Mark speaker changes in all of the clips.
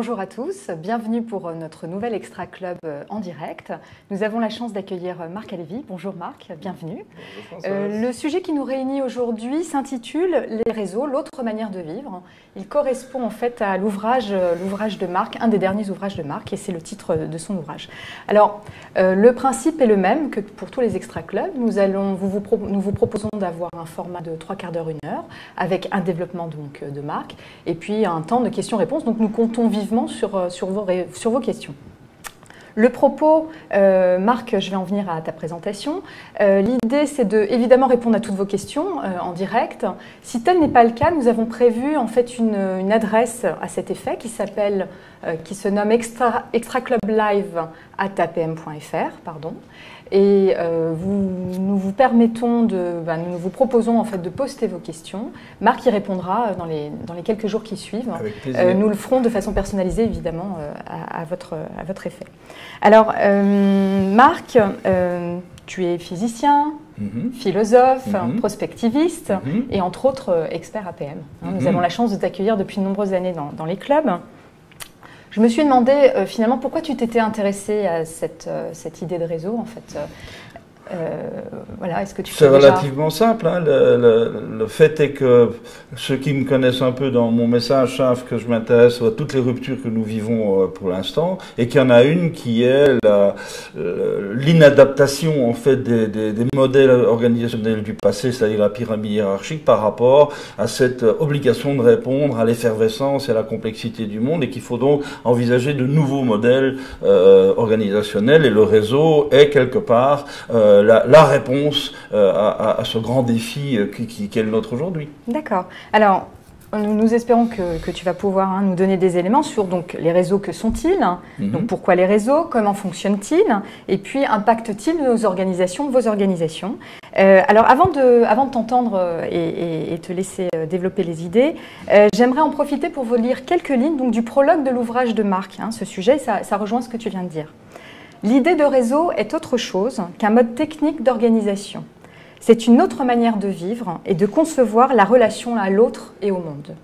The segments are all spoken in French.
Speaker 1: Bonjour à tous, bienvenue pour notre nouvel Extra Club en direct. Nous avons la chance d'accueillir Marc Halévy. Bonjour Marc, bienvenue. Le sujet qui nous réunit aujourd'hui s'intitule « Les réseaux, l'autre manière de vivre ». Il correspond en fait à l'ouvrage de Marc, un des derniers ouvrages de Marc, et c'est le titre de son ouvrage. Alors, le principe est le même que pour tous les Extra Clubs. Nous vous proposons d'avoir un format de 3 quarts d'heure, 1 heure, avec un développement donc, de Marc, et puis un temps de questions-réponses. Donc nous comptons vivement sur vos questions. Le propos, Marc, je vais en venir à ta présentation. L'idée, c'est de évidemment répondre à toutes vos questions en direct. Si tel n'est pas le cas, nous avons prévu en fait une adresse à cet effet qui se nomme extraclublive@apm.fr, pardon. Et nous vous proposons en fait de poster vos questions. Marc y répondra dans les quelques jours qui suivent.
Speaker 2: Avec plaisir.
Speaker 1: Nous le ferons de façon personnalisée évidemment à votre effet. Alors Marc, tu es physicien, philosophe, prospectiviste et entre autres expert APM. Nous avons la chance de t'accueillir depuis de nombreuses années dans les clubs. Je me suis demandé finalement pourquoi tu t'étais intéressé à cette idée de réseau en fait. Voilà, est-ce que tu
Speaker 2: C'est relativement simple. Hein. Le fait est que ceux qui me connaissent un peu dans mon message savent que je m'intéresse à toutes les ruptures que nous vivons pour l'instant, et qu'il y en a une qui est l'inadaptation en fait des modèles organisationnels du passé, c'est-à-dire la pyramide hiérarchique, par rapport à cette obligation de répondre à l'effervescence et à la complexité du monde, et qu'il faut donc envisager de nouveaux modèles organisationnels, et le réseau est quelque part la réponse à ce grand défi qui est le nôtre aujourd'hui. D'accord.
Speaker 1: Alors, nous espérons que tu vas pouvoir nous donner des éléments sur donc, les réseaux, que sont-ils, donc pourquoi les réseaux, comment fonctionnent-ils, et puis impactent-ils nos organisations, vos organisations. Alors, avant de t'entendre et te laisser développer les idées, j'aimerais en profiter pour vous lire quelques lignes donc, du prologue de l'ouvrage de Marc. Ce sujet, ça rejoint ce que tu viens de dire. L'idée de réseau est autre chose qu'un mode technique d'organisation. C'est une autre manière de vivre et de concevoir la relation à l'autre et au monde.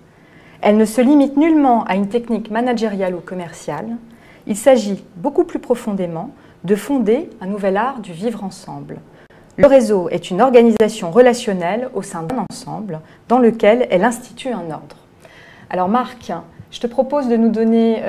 Speaker 1: Elle ne se limite nullement à une technique managériale ou commerciale. Il s'agit beaucoup plus profondément de fonder un nouvel art du vivre ensemble. Le réseau est une organisation relationnelle au sein d'un ensemble dans lequel elle institue un ordre. Alors Marc, je te propose de nous donner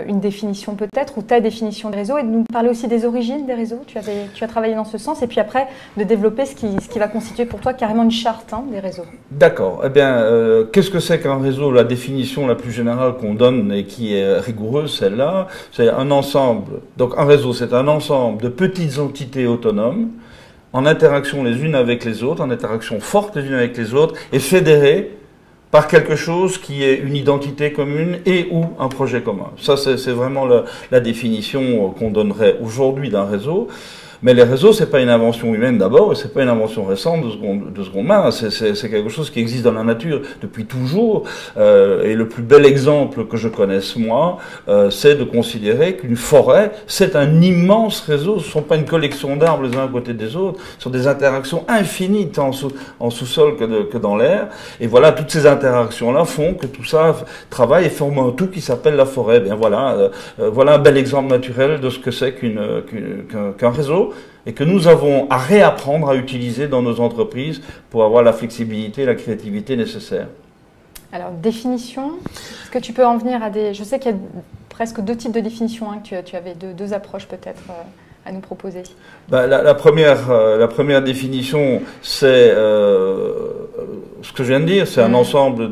Speaker 1: une définition peut-être, ou ta définition des réseaux, et de nous parler aussi des origines des réseaux. Tu as travaillé dans ce sens, et puis après de développer ce qui va constituer pour toi carrément une charte des réseaux.
Speaker 2: D'accord. Eh bien, qu'est-ce que c'est qu'un réseau? La définition la plus générale qu'on donne et qui est rigoureuse, celle-là, c'est un ensemble. Donc un réseau, c'est un ensemble de petites entités autonomes, en interaction les unes avec les autres, en interaction forte les unes avec les autres, et fédérées par quelque chose qui est une identité commune et ou un projet commun. Ça, c'est vraiment la définition qu'on donnerait aujourd'hui d'un réseau. Mais les réseaux, c'est pas une invention humaine d'abord, et c'est pas une invention récente de seconde main. C'est quelque chose qui existe dans la nature depuis toujours. Et le plus bel exemple que je connaisse moi, c'est de considérer qu'une forêt, c'est un immense réseau. Ce ne sont pas une collection d'arbres les uns à côté des autres. Ce sont des interactions infinies, tant en sous-sol que dans l'air. Et voilà, toutes ces interactions-là font que tout ça travaille et forme un tout qui s'appelle la forêt. Bien voilà, voilà un bel exemple naturel de ce que c'est qu'un réseau, et que nous avons à réapprendre à utiliser dans nos entreprises pour avoir la flexibilité et la créativité nécessaires.
Speaker 1: Alors, définition, est-ce que tu peux en venir à des... Je sais qu'il y a presque 2 types de définitions, que tu avais 2 approches peut-être à nous proposer.
Speaker 2: La première définition, c'est ce que je viens de dire, c'est un ensemble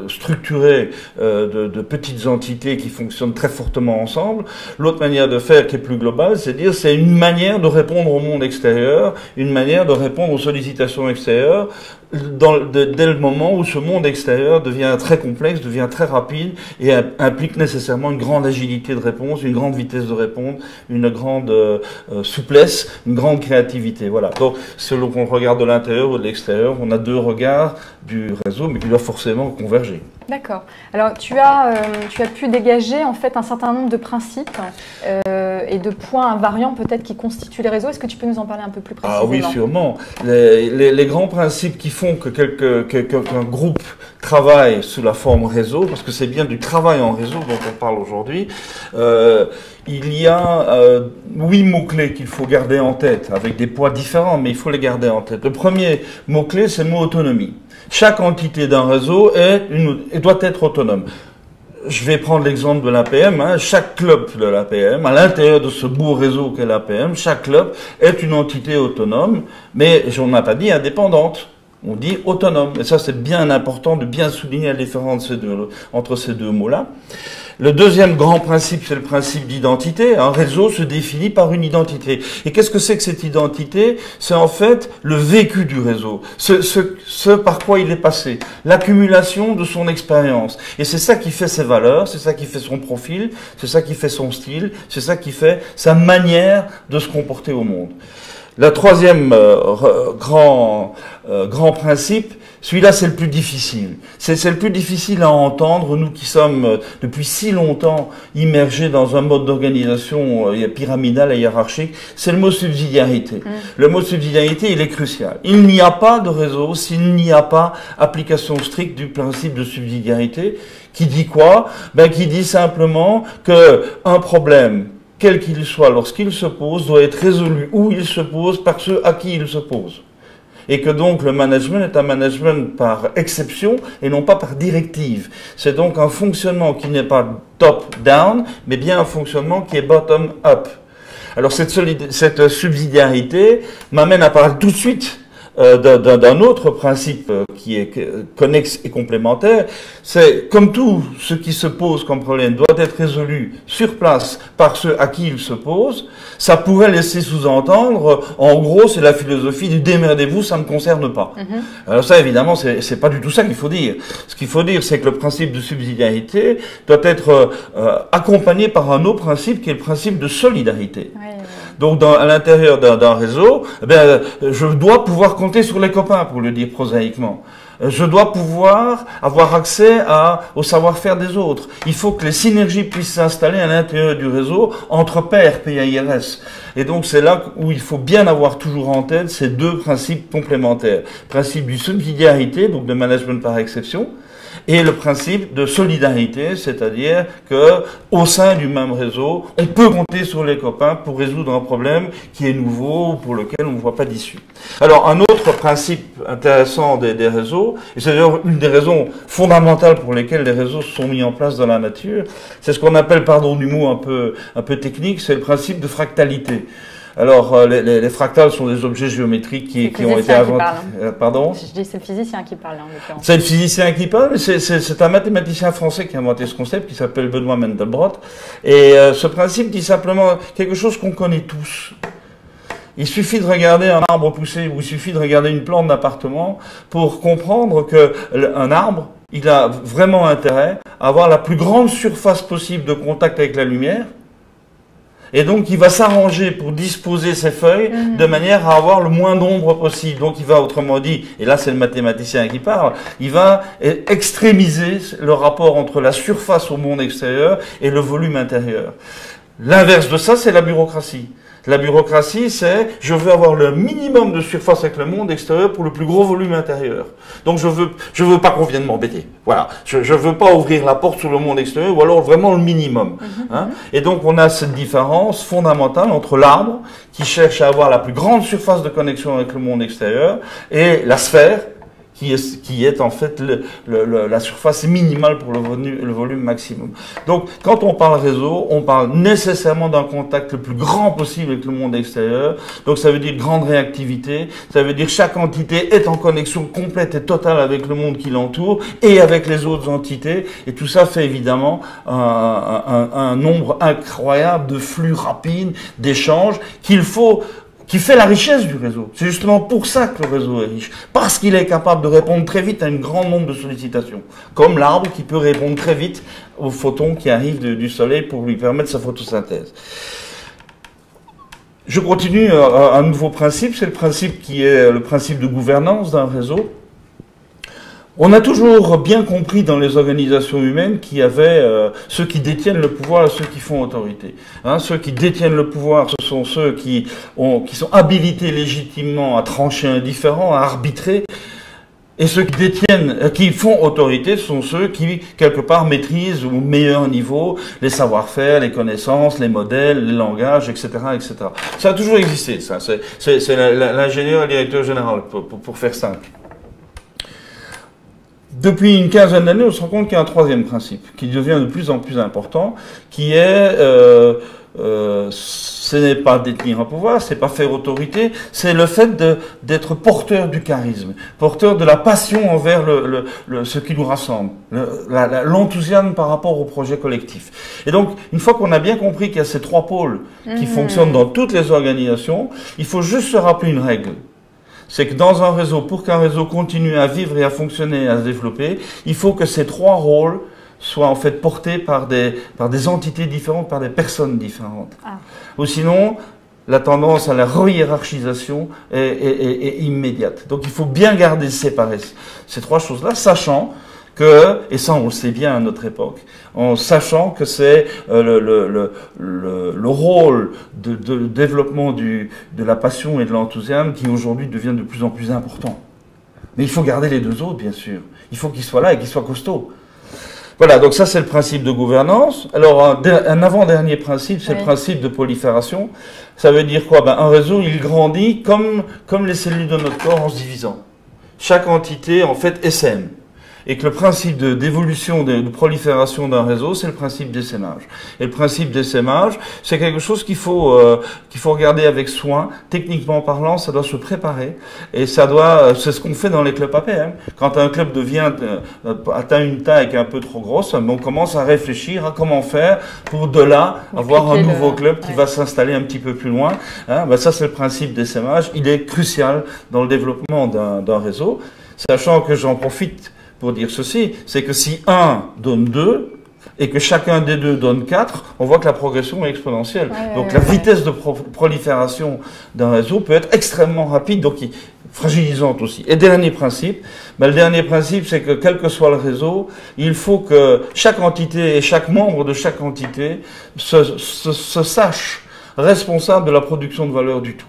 Speaker 2: structuré de petites entités qui fonctionnent très fortement ensemble. L'autre manière de faire, qui est plus globale, c'est dire c'est une manière de répondre au monde extérieur, une manière de répondre aux sollicitations extérieures, dès le moment où ce monde extérieur devient très complexe, devient très rapide et implique nécessairement une grande agilité de réponse, une grande vitesse de réponse, une grande souplesse, une grande créativité. Voilà. Donc, selon qu'on regarde de l'intérieur ou de l'extérieur, on a 2 regards du réseau, mais qui doivent forcément converger.
Speaker 1: D'accord. Alors, tu as pu dégager en fait un certain nombre de principes et de points invariants peut-être qui constituent les réseaux. Est-ce que tu peux nous en parler un peu plus précisément?
Speaker 2: Ah oui, sûrement. Les grands principes qui font qu'un groupe travaille sous la forme réseau, parce que c'est bien du travail en réseau dont on parle aujourd'hui, il y a 8 mots-clés qu'il faut garder en tête, avec des poids différents, mais il faut les garder en tête. Le premier mot-clé, c'est le mot autonomie. Chaque entité d'un réseau doit être autonome. Je vais prendre l'exemple de l'APM. Chaque club de l'APM, à l'intérieur de ce beau réseau qu'est l'APM, chaque club est une entité autonome, mais on n'a pas dit indépendante. On dit autonome. Et ça, c'est bien important de bien souligner la différence entre ces deux mots-là. Le deuxième grand principe, c'est le principe d'identité. Un réseau se définit par une identité. Et qu'est-ce que c'est que cette identité? C'est en fait le vécu du réseau, ce par quoi il est passé, l'accumulation de son expérience. Et c'est ça qui fait ses valeurs, c'est ça qui fait son profil, c'est ça qui fait son style, c'est ça qui fait sa manière de se comporter au monde. Le troisième grand principe, celui-là c'est le plus difficile. C'est le plus difficile à entendre, nous qui sommes depuis si longtemps immergés dans un mode d'organisation pyramidal et hiérarchique, c'est le mot subsidiarité. Le mot subsidiarité, il est crucial. Il n'y a pas de réseau s'il n'y a pas application stricte du principe de subsidiarité, qui dit quoi? Qui dit simplement que un problème, quel qu'il soit, lorsqu'il se pose, doit être résolu où il se pose par ceux à qui il se pose. Et que donc le management est un management par exception et non pas par directive. C'est donc un fonctionnement qui n'est pas top-down, mais bien un fonctionnement qui est bottom-up. Alors cette subsidiarité m'amène à parler tout de suite d'un autre principe qui est connexe et complémentaire, c'est comme tout ce qui se pose comme problème doit être résolu sur place par ceux à qui il se pose, ça pourrait laisser sous-entendre, en gros, c'est la philosophie du démerdez-vous, ça ne me concerne pas. Alors ça, évidemment, c'est pas du tout ça qu'il faut dire. Ce qu'il faut dire, c'est que le principe de subsidiarité doit être accompagné par un autre principe qui est le principe de solidarité. Donc, à l'intérieur d'un réseau, je dois pouvoir compter sur les copains, pour le dire prosaïquement. Je dois pouvoir avoir accès au savoir-faire des autres. Il faut que les synergies puissent s'installer à l'intérieur du réseau entre pairs, PAIRS. Et donc, c'est là où il faut bien avoir toujours en tête ces deux principes complémentaires. Principe de subsidiarité, donc de management par exception, et le principe de solidarité, c'est-à-dire que au sein du même réseau, on peut compter sur les copains pour résoudre un problème qui est nouveau ou pour lequel on ne voit pas d'issue. Alors, un autre principe intéressant des réseaux, et c'est d'ailleurs une des raisons fondamentales pour lesquelles les réseaux sont mis en place dans la nature, c'est ce qu'on appelle, pardon du mot un peu technique, c'est le principe de fractalité. Alors, les fractales sont des objets géométriques qui ont été inventés. Pardon?
Speaker 1: Je dis c'est le physicien qui parle, en l'occurrence.
Speaker 2: C'est le physicien qui parle, mais c'est un mathématicien français qui a inventé ce concept, qui s'appelle Benoît Mandelbrot. Et ce principe dit simplement quelque chose qu'on connaît tous. Il suffit de regarder un arbre pousser, ou il suffit de regarder une plante d'appartement pour comprendre qu'un arbre, il a vraiment intérêt à avoir la plus grande surface possible de contact avec la lumière. Et donc, il va s'arranger pour disposer ses feuilles de manière à avoir le moins d'ombre possible. Donc, il va, autrement dit, et là, c'est le mathématicien qui parle, il va extrémiser le rapport entre la surface au monde extérieur et le volume intérieur. L'inverse de ça, c'est la bureaucratie. La bureaucratie, c'est je veux avoir le minimum de surface avec le monde extérieur pour le plus gros volume intérieur. Donc je veux pas qu'on vienne m'embêter. Voilà, je veux pas ouvrir la porte sur le monde extérieur ou alors vraiment le minimum. Et donc on a cette différence fondamentale entre l'arbre qui cherche à avoir la plus grande surface de connexion avec le monde extérieur et la sphère qui est en fait la surface minimale pour le volume maximum. Donc, quand on parle réseau, on parle nécessairement d'un contact le plus grand possible avec le monde extérieur. Donc, ça veut dire grande réactivité. Ça veut dire chaque entité est en connexion complète et totale avec le monde qui l'entoure et avec les autres entités. Et tout ça fait évidemment un nombre incroyable de flux rapides, d'échanges qui fait la richesse du réseau. C'est justement pour ça que le réseau est riche. Parce qu'il est capable de répondre très vite à un grand nombre de sollicitations. Comme l'arbre qui peut répondre très vite aux photons qui arrivent du soleil pour lui permettre sa photosynthèse. Je continue un nouveau principe, c'est le principe qui est le principe de gouvernance d'un réseau. On a toujours bien compris dans les organisations humaines qu'il y avait ceux qui détiennent le pouvoir et ceux qui font autorité. Hein, ceux qui détiennent le pouvoir, ce sont ceux qui sont habilités légitimement à trancher un différend, à arbitrer. Et ceux qui font autorité, ce sont ceux qui, quelque part, maîtrisent au meilleur niveau les savoir-faire, les connaissances, les modèles, les langages, etc., etc. Ça a toujours existé, ça. C'est l'ingénieur et le directeur général, pour faire simple. Depuis une quinzaine d'années, on se rend compte qu'il y a un troisième principe qui devient de plus en plus important, qui est ce n'est pas détenir un pouvoir, c'est pas faire autorité, c'est le fait d'être porteur du charisme, porteur de la passion envers ce qui nous rassemble, l'enthousiasme par rapport au projet collectif. Et donc, une fois qu'on a bien compris qu'il y a ces trois pôles qui fonctionnent dans toutes les organisations, il faut juste se rappeler une règle. C'est que dans un réseau, pour qu'un réseau continue à vivre et à fonctionner, à se développer, il faut que ces trois rôles soient en fait portés par des entités différentes, par des personnes différentes. Ah. Ou sinon, la tendance à la re-hiérarchisation est immédiate. Donc il faut bien garder séparés ces trois choses-là, sachant que, et ça on le sait bien à notre époque, en sachant que c'est le rôle de développement de la passion et de l'enthousiasme qui aujourd'hui devient de plus en plus important. Mais il faut garder les deux autres, bien sûr. Il faut qu'ils soient là et qu'ils soient costauds. Voilà, donc ça c'est le principe de gouvernance. Alors un avant-dernier principe, c'est le principe de prolifération. Ça veut dire quoi? Un réseau, il grandit comme les cellules de notre corps en se divisant. Chaque entité, en fait, essaime. Et que le principe d'évolution, de prolifération d'un réseau, c'est le principe d'essaimage. Et le principe d'essaimage, c'est quelque chose qu'il faut regarder avec soin. Techniquement parlant, ça doit se préparer. Et c'est ce qu'on fait dans les clubs APM. Quand un club atteint une taille qui est un peu trop grosse, on commence à réfléchir à comment faire pour de là avoir un nouveau club qui va s'installer un petit peu plus loin. Hein, ça, c'est le principe d'essaimage. Il est crucial dans le développement d'un réseau. Sachant que j'en profite pour dire ceci, c'est que si 1 donne 2 et que chacun des deux donne 4, on voit que la progression est exponentielle. Donc la vitesse de prolifération d'un réseau peut être extrêmement rapide, donc fragilisante aussi. Et dernier principe, le dernier principe, c'est que quel que soit le réseau, il faut que chaque entité et chaque membre de chaque entité se sache responsable de la production de valeur du tout.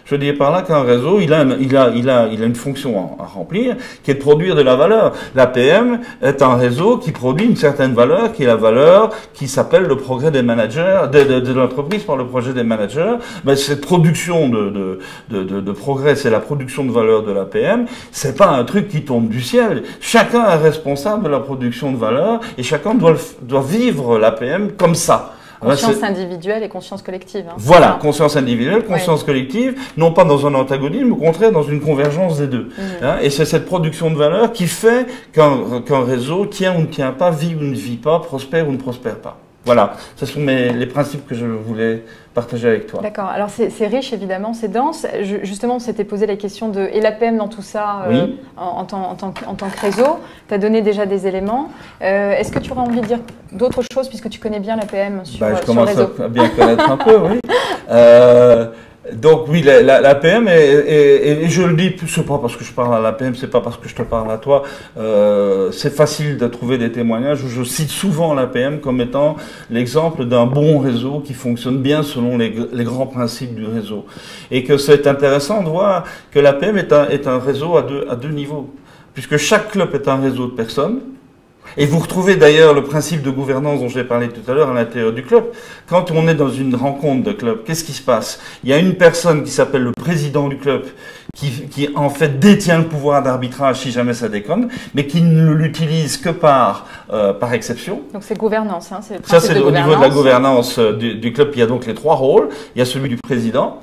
Speaker 2: Je dis par là qu'un réseau, il a une fonction à remplir, qui est de produire de la valeur. L'APM est un réseau qui produit une certaine valeur, qui est la valeur qui s'appelle le progrès des managers, de l'entreprise par le projet des managers. Cette production de progrès, c'est la production de valeur de l'APM. C'est pas un truc qui tombe du ciel. Chacun est responsable de la production de valeur et chacun doit vivre l'APM comme ça.
Speaker 1: Conscience individuelle et conscience collective. Hein.
Speaker 2: Voilà, conscience individuelle, conscience collective, non pas dans un antagonisme, au contraire dans une convergence des deux. Et c'est cette production de valeur qui fait qu'un réseau tient ou ne tient pas, vit ou ne vit pas, prospère ou ne prospère pas. Voilà, ce sont les principes que je voulais partager avec toi.
Speaker 1: D'accord, alors c'est riche évidemment, c'est dense. Justement, on s'était posé la question de et l'APM dans tout ça en tant que réseau. Tu as donné déjà des éléments. Est-ce que tu aurais envie de dire d'autres choses puisque tu connais bien l'APM sur le réseau?
Speaker 2: Je commence à bien connaître un peu, oui. Donc oui, l'APM, et je le dis, c'est pas parce que je parle à l'APM, c'est pas parce que je te parle à toi, c'est facile de trouver des témoignages où je cite souvent l'APM comme étant l'exemple d'un bon réseau qui fonctionne bien selon les grands principes du réseau. Et que c'est intéressant de voir que l'APM est un réseau à deux niveaux, puisque chaque club est un réseau de personnes. Et vous retrouvez d'ailleurs le principe de gouvernance dont j'ai parlé tout à l'heure à l'intérieur du club. Quand on est dans une rencontre de club, qu'est-ce qui se passe? Il y a une personne qui s'appelle le président du club qui en fait détient le pouvoir d'arbitrage si jamais ça déconne, mais qui ne l'utilise que par exception.
Speaker 1: Donc c'est gouvernance, hein, c'est le
Speaker 2: principe. Ça c'est au niveau de la gouvernance du club. Il y a donc les trois rôles. Il y a celui du président,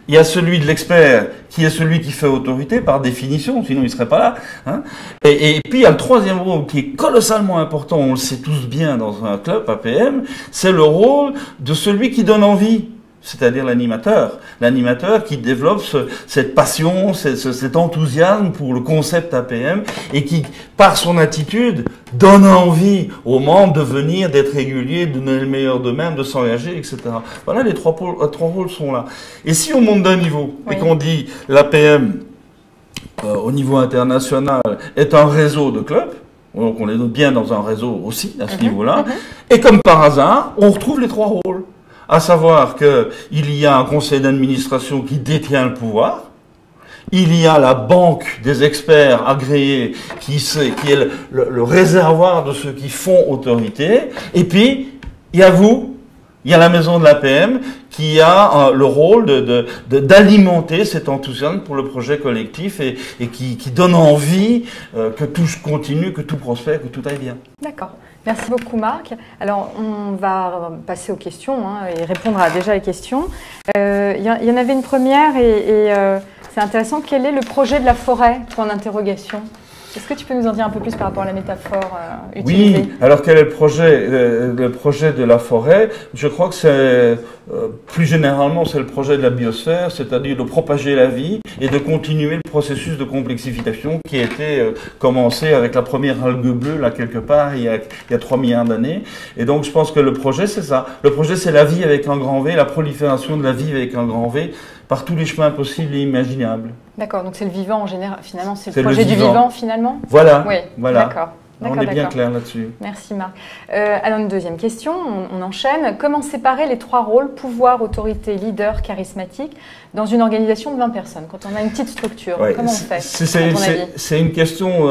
Speaker 2: il y a celui de l'expert qui est celui qui fait autorité par définition, sinon il serait pas là. Hein. Et puis il y a le troisième rôle qui est colossal important, on le sait tous bien dans un club APM, c'est le rôle de celui qui donne envie, c'est-à-dire l'animateur. L'animateur qui développe cette passion, cet enthousiasme pour le concept APM et qui, par son attitude, donne envie aux membres de venir, d'être réguliers, de donner le meilleur d'eux-mêmes, de s'engager, etc. Voilà, les trois rôles sont là. Et si on monte d'un niveau et qu'on dit l'APM au niveau international, est un réseau de clubs. Donc on est bien dans un réseau aussi, à ce niveau-là. Et comme par hasard, on retrouve les trois rôles. À savoir qu'il y a un conseil d'administration qui détient le pouvoir. Il y a la banque des experts agréés qui est le réservoir de ceux qui font autorité. Et puis, il y a vous, il y a la maison de l'APM qui a le rôle d'alimenter cet enthousiasme pour le projet collectif et qui donne envie que tout continue, que tout prospère, que tout aille bien.
Speaker 1: D'accord. Merci beaucoup Marc. Alors on va passer aux questions et répondre à déjà les questions. Il y en avait une première et c'est intéressant. Quel est le projet de la forêt, point d'interrogation? Est-ce que tu peux nous en dire un peu plus par rapport à la métaphore utilisée?
Speaker 2: Oui, alors quel est le projet de la forêt? Je crois que c'est, plus généralement, c'est le projet de la biosphère, c'est-à-dire de propager la vie et de continuer le processus de complexification qui a été commencé avec la première algue bleue, là, quelque part, il y a 3 milliards d'années. Et donc, je pense que le projet, c'est ça. Le projet, c'est la vie avec un grand V, la prolifération de la vie avec un grand V, par tous les chemins possibles et imaginables.
Speaker 1: D'accord, donc c'est le vivant en général, finalement, c'est le projet du vivant finalement?
Speaker 2: Voilà,
Speaker 1: oui,
Speaker 2: voilà.
Speaker 1: D'accord.
Speaker 2: On est bien clair là-dessus.
Speaker 1: Merci Marc. Alors une deuxième question, on enchaîne. Comment séparer les trois rôles, pouvoir, autorité, leader, charismatique, dans une organisation de 20 personnes, quand on a une petite structure? Comment on fait?
Speaker 2: C'est une question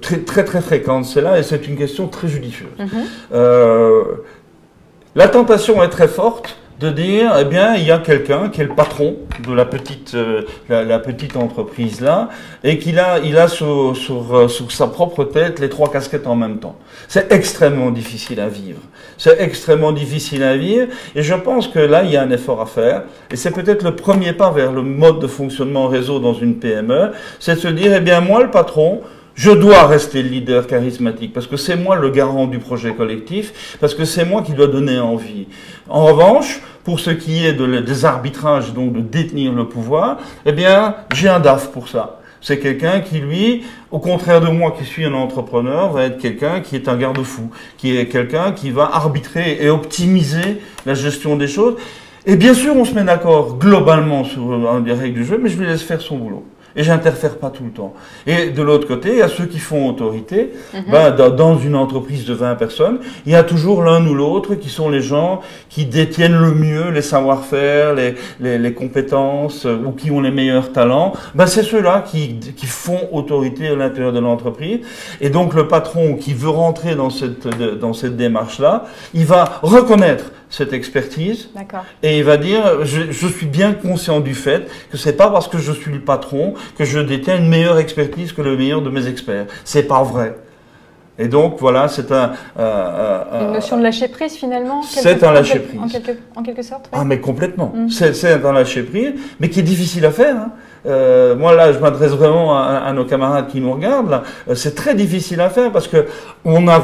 Speaker 2: très fréquente, celle-là, et c'est une question très judicieuse. La tentation est très forte de dire, eh bien, il y a quelqu'un qui est le patron de la petite entreprise là, et il a sur sa propre tête les trois casquettes en même temps. C'est extrêmement difficile à vivre. C'est extrêmement difficile à vivre, et je pense que là, il y a un effort à faire, et c'est peut-être le premier pas vers le mode de fonctionnement réseau dans une PME, c'est de se dire, eh bien, moi, le patron, je dois rester le leader charismatique parce que c'est moi le garant du projet collectif, parce que c'est moi qui dois donner envie. En revanche, pour ce qui est des arbitrages, donc de détenir le pouvoir, eh bien, j'ai un DAF pour ça. C'est quelqu'un qui, lui, au contraire de moi qui suis un entrepreneur, va être quelqu'un qui est un garde-fou, qui est quelqu'un qui va arbitrer et optimiser la gestion des choses. Et bien sûr, on se met d'accord globalement sur des règles du jeu, mais je lui laisse faire son boulot. Et j'interfère pas tout le temps. Et de l'autre côté, il y a ceux qui font autorité. Dans une entreprise de 20 personnes, il y a toujours l'un ou l'autre qui sont les gens qui détiennent le mieux les savoir-faire, les compétences, ou qui ont les meilleurs talents. C'est ceux-là qui font autorité à l'intérieur de l'entreprise. Et donc le patron qui veut rentrer dans cette démarche-là, il va reconnaître cette expertise et il va dire je suis bien conscient du fait que c'est pas parce que je suis le patron que je détiens une meilleure expertise que le meilleur de mes experts. C'est pas vrai. Et donc voilà, c'est une
Speaker 1: notion de lâcher prise finalement.
Speaker 2: C'est un lâcher prise
Speaker 1: en quelque sorte. Oui.
Speaker 2: Ah mais complètement. C'est un lâcher prise, mais qui est difficile à faire. Moi là, je m'adresse vraiment à nos camarades qui nous regardent là. C'est très difficile à faire parce que on a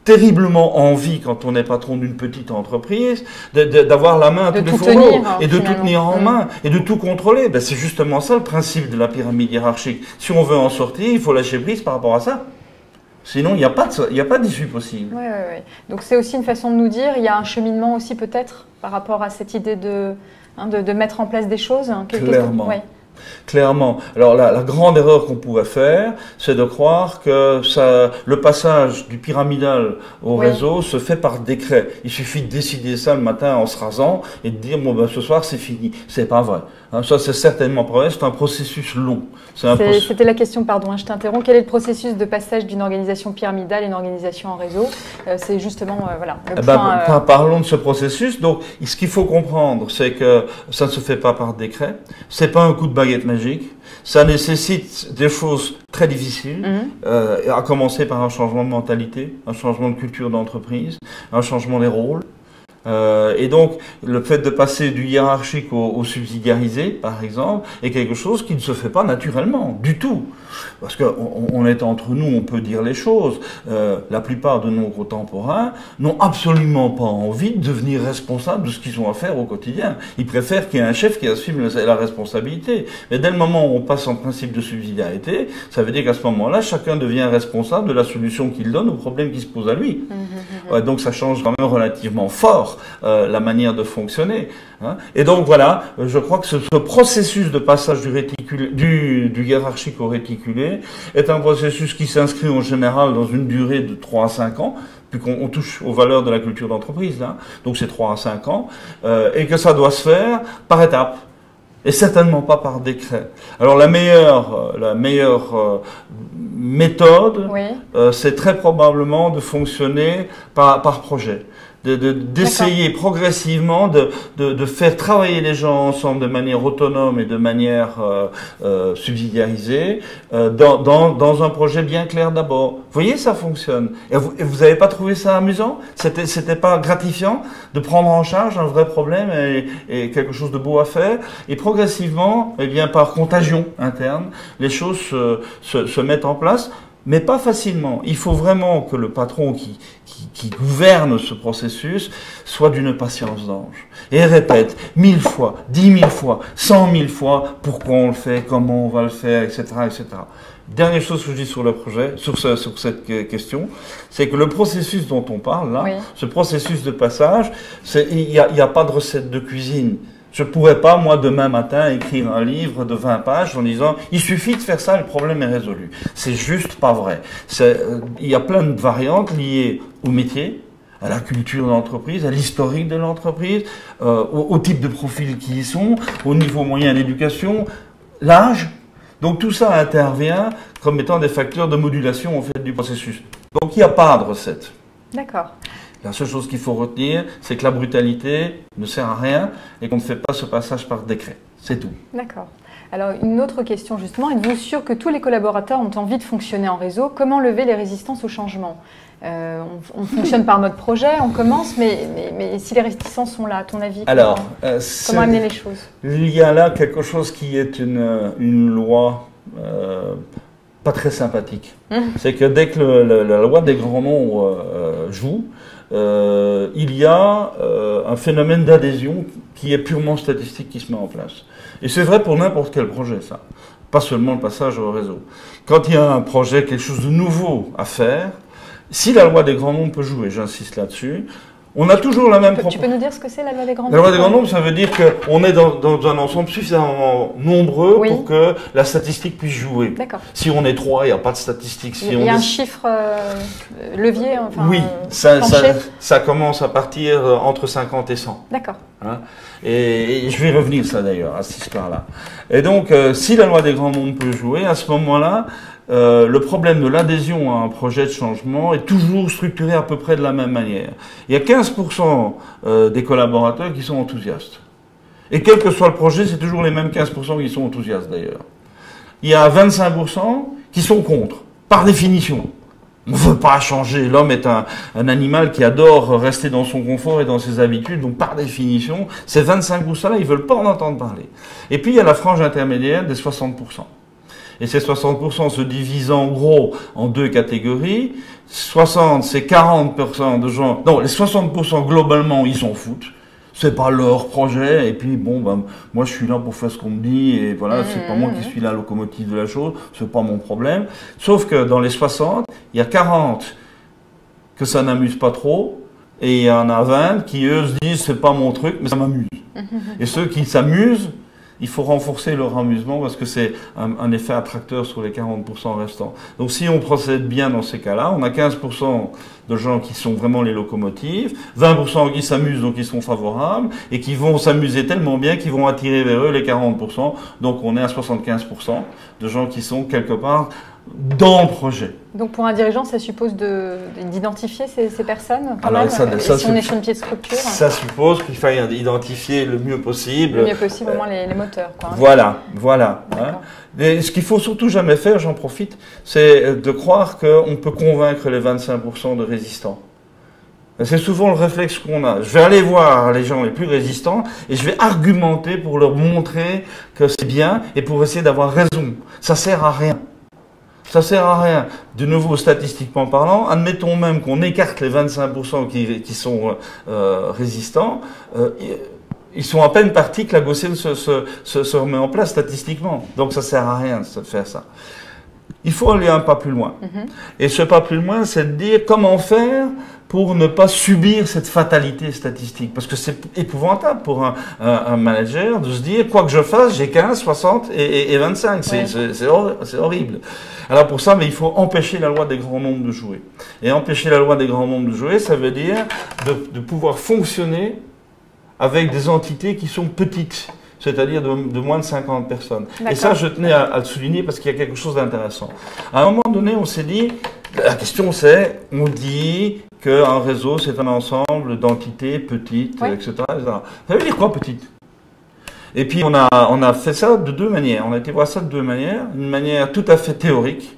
Speaker 2: terriblement envie, quand on est patron d'une petite entreprise, d'avoir la main à tous les fourneaux et de tout tenir en main et de tout contrôler. C'est justement ça le principe de la pyramide hiérarchique. Si on veut en sortir, il faut lâcher prise par rapport à ça. Sinon, il n'y a pas d'issue possible.
Speaker 1: Oui. Donc c'est aussi une façon de nous dire, il y a un cheminement aussi peut-être par rapport à cette idée de mettre en place des choses.
Speaker 2: Clairement. Clairement. Alors la grande erreur qu'on pouvait faire, c'est de croire que le passage du pyramidal au réseau se fait par décret. Il suffit de décider ça le matin en se rasant et de dire ce soir c'est fini. C'est pas vrai. Ça c'est certainement pas vrai. C'est un processus long.
Speaker 1: C'était la question, pardon, je t'interromps. Quel est le processus de passage d'une organisation pyramidale à une organisation en réseau? C'est justement le point.
Speaker 2: Parlons de ce processus. Donc ce qu'il faut comprendre, c'est que ça ne se fait pas par décret. C'est pas un coup de baguette magique. Ça nécessite des choses très difficiles, à commencer par un changement de mentalité, un changement de culture d'entreprise, un changement des rôles. Et donc, le fait de passer du hiérarchique au subsidiarisé, par exemple, est quelque chose qui ne se fait pas naturellement, du tout. Parce qu'on est entre nous, on peut dire les choses. La plupart de nos contemporains n'ont absolument pas envie de devenir responsables de ce qu'ils ont à faire au quotidien. Ils préfèrent qu'il y ait un chef qui assume la responsabilité. Mais dès le moment où on passe en principe de subsidiarité, ça veut dire qu'à ce moment-là, chacun devient responsable de la solution qu'il donne au problème qui se pose à lui. Donc ça change quand même relativement fort la manière de fonctionner. Hein. Et donc voilà, je crois que ce processus de passage du hiérarchique au réticulé est un processus qui s'inscrit en général dans une durée de 3 à 5 ans, puis qu'on touche aux valeurs de la culture d'entreprise, là. Donc c'est 3 à 5 ans, et que ça doit se faire par étapes. Et certainement pas par décret. Alors la meilleure méthode, oui. C'est très probablement de fonctionner par projet. D'essayer progressivement de faire travailler les gens ensemble de manière autonome et de manière subsidiarisée dans un projet bien clair d'abord. Vous voyez, ça fonctionne. Et vous n'avez pas trouvé ça amusant? C'était pas gratifiant de prendre en charge un vrai problème et quelque chose de beau à faire? Et progressivement, eh bien, par contagion interne, les choses se mettent en place. Mais pas facilement. Il faut vraiment que le patron qui gouverne ce processus soit d'une patience d'ange. Et répète 1000 fois, 10 000 fois, 100 000 fois pourquoi on le fait, comment on va le faire, etc., etc. Dernière chose que je dis sur le projet, sur cette question, c'est que le processus dont on parle là, oui. Ce processus de passage, il y a pas de recette de cuisine. Je ne pourrais pas, moi, demain matin, écrire un livre de 20 pages en disant « il suffit de faire ça, le problème est résolu ». C'est juste pas vrai. Il y a plein de variantes liées au métier, à la culture de l'entreprise, à l'historique de l'entreprise, au type de profils qui y sont, au niveau moyen d'éducation, l'âge. Donc tout ça intervient comme étant des facteurs de modulation en fait, du processus. Donc il n'y a pas de recette.
Speaker 1: D'accord.
Speaker 2: La seule chose qu'il faut retenir, c'est que la brutalité ne sert à rien et qu'on ne fait pas ce passage par décret. C'est tout.
Speaker 1: D'accord. Alors, une autre question justement. Êtes-vous sûr que tous les collaborateurs ont envie de fonctionner en réseau? Comment lever les résistances au changement? On fonctionne par mode projet, on commence, mais si les réticences sont là, à ton avis, comment amener les choses?
Speaker 2: Il y a là quelque chose qui est une loi pas très sympathique. C'est que dès que la loi des grands nombres joue, il y a un phénomène d'adhésion qui est purement statistique qui se met en place. Et c'est vrai pour n'importe quel projet, ça. Pas seulement le passage au réseau. Quand il y a un projet, quelque chose de nouveau à faire, si la loi des grands nombres peut jouer, j'insiste là-dessus, on a toujours la même proposition.
Speaker 1: Tu peux nous dire ce que c'est la loi des grands nombres?
Speaker 2: La loi des grands nombres, ça veut dire qu'on est dans un ensemble suffisamment nombreux oui. Pour que la statistique puisse jouer.
Speaker 1: D'accord.
Speaker 2: Si on est 3, il n'y a pas de statistique. Si
Speaker 1: il y a un chiffre levier enfin,
Speaker 2: oui, ça commence à partir entre 50 et 100.
Speaker 1: D'accord.
Speaker 2: Hein, et je vais revenir ça d'ailleurs, à cette histoire-là. Et donc, si la loi des grands nombres peut jouer, à ce moment-là, le problème de l'adhésion à un projet de changement est toujours structuré à peu près de la même manière. Il y a 15% des collaborateurs qui sont enthousiastes. Et quel que soit le projet, c'est toujours les mêmes 15% qui sont enthousiastes d'ailleurs. Il y a 25% qui sont contre, par définition. On ne veut pas changer. L'homme est un animal qui adore rester dans son confort et dans ses habitudes. Donc, par définition, ces 25%-là, ils ne veulent pas en entendre parler. Et puis, il y a la frange intermédiaire des 60%. Et ces 60% se divisent en gros en deux catégories. 60, c'est 40% de gens... Non, les 60% globalement, ils s'en foutent. C'est pas leur projet. Et puis, bon, ben, moi, je suis là pour faire ce qu'on me dit. Et voilà, c'est pas moi qui suis la locomotive de la chose. C'est pas mon problème. Sauf que dans les 60, il y a 40 que ça n'amuse pas trop. Et il y en a 20 qui, eux, se disent, c'est pas mon truc, mais ça m'amuse. Et ceux qui s'amusent, il faut renforcer leur amusement parce que c'est un effet attracteur sur les 40% restants. Donc si on procède bien dans ces cas-là, on a 15% de gens qui sont vraiment les locomotives, 20% qui s'amusent donc qui sont favorables et qui vont s'amuser tellement bien qu'ils vont attirer vers eux les 40%. Donc on est à 75% de gens qui sont quelque part dans le projet.
Speaker 1: Donc pour un dirigeant, ça suppose d'identifier ces personnes quand
Speaker 2: alors,
Speaker 1: même,
Speaker 2: ça,
Speaker 1: si on est sur une pied de structure.
Speaker 2: Ça suppose qu'il faille identifier le mieux possible.
Speaker 1: Le mieux possible, au moins les moteurs. Quoi, hein.
Speaker 2: Voilà. Hein. Et ce qu'il faut surtout jamais faire, j'en profite, c'est de croire qu'on peut convaincre les 25% de résistants. C'est souvent le réflexe qu'on a. Je vais aller voir les gens les plus résistants et je vais argumenter pour leur montrer que c'est bien et pour essayer d'avoir raison. Ça sert à rien. Ça sert à rien. De nouveau, statistiquement parlant, admettons même qu'on écarte les 25% qui sont résistants, ils sont à peine partis que la Gaussienne se remet en place statistiquement. Donc ça sert à rien de faire ça. Il faut aller un pas plus loin. Et ce pas plus loin, c'est de dire comment faire pour ne pas subir cette fatalité statistique. Parce que c'est épouvantable pour un manager de se dire, quoi que je fasse, j'ai 15, 60 et 25. C'est horrible. Alors pour ça, mais il faut empêcher la loi des grands nombres de jouer. Et empêcher la loi des grands nombres de jouer, ça veut dire de pouvoir fonctionner avec des entités qui sont petites, c'est-à-dire de moins de 50 personnes. Et ça, je tenais à le souligner parce qu'il y a quelque chose d'intéressant. À un moment donné, on s'est dit, la question c'est, on dit qu'un réseau, c'est un ensemble d'entités petites, etc., etc. Ça veut dire quoi, petite? Et puis on a fait ça de deux manières. On a été voir ça de deux manières. Une manière tout à fait théorique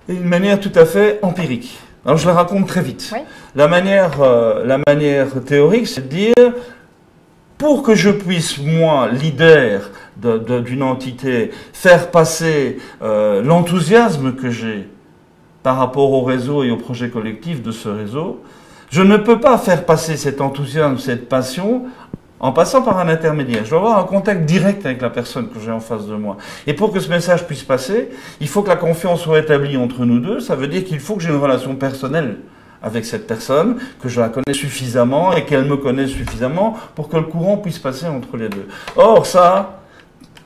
Speaker 2: et une manière tout à fait empirique. Alors je la raconte très vite. Oui. La manière théorique, c'est de dire, pour que je puisse, moi, leader d'une entité, faire passer l'enthousiasme que j'ai par rapport au réseau et au projet collectif de ce réseau, je ne peux pas faire passer cet enthousiasme, cette passion, en passant par un intermédiaire. Je dois avoir un contact direct avec la personne que j'ai en face de moi. Et pour que ce message puisse passer, il faut que la confiance soit établie entre nous deux. Ça veut dire qu'il faut que j'ai une relation personnelle avec cette personne, que je la connais suffisamment et qu'elle me connaisse suffisamment pour que le courant puisse passer entre les deux. Or, ça,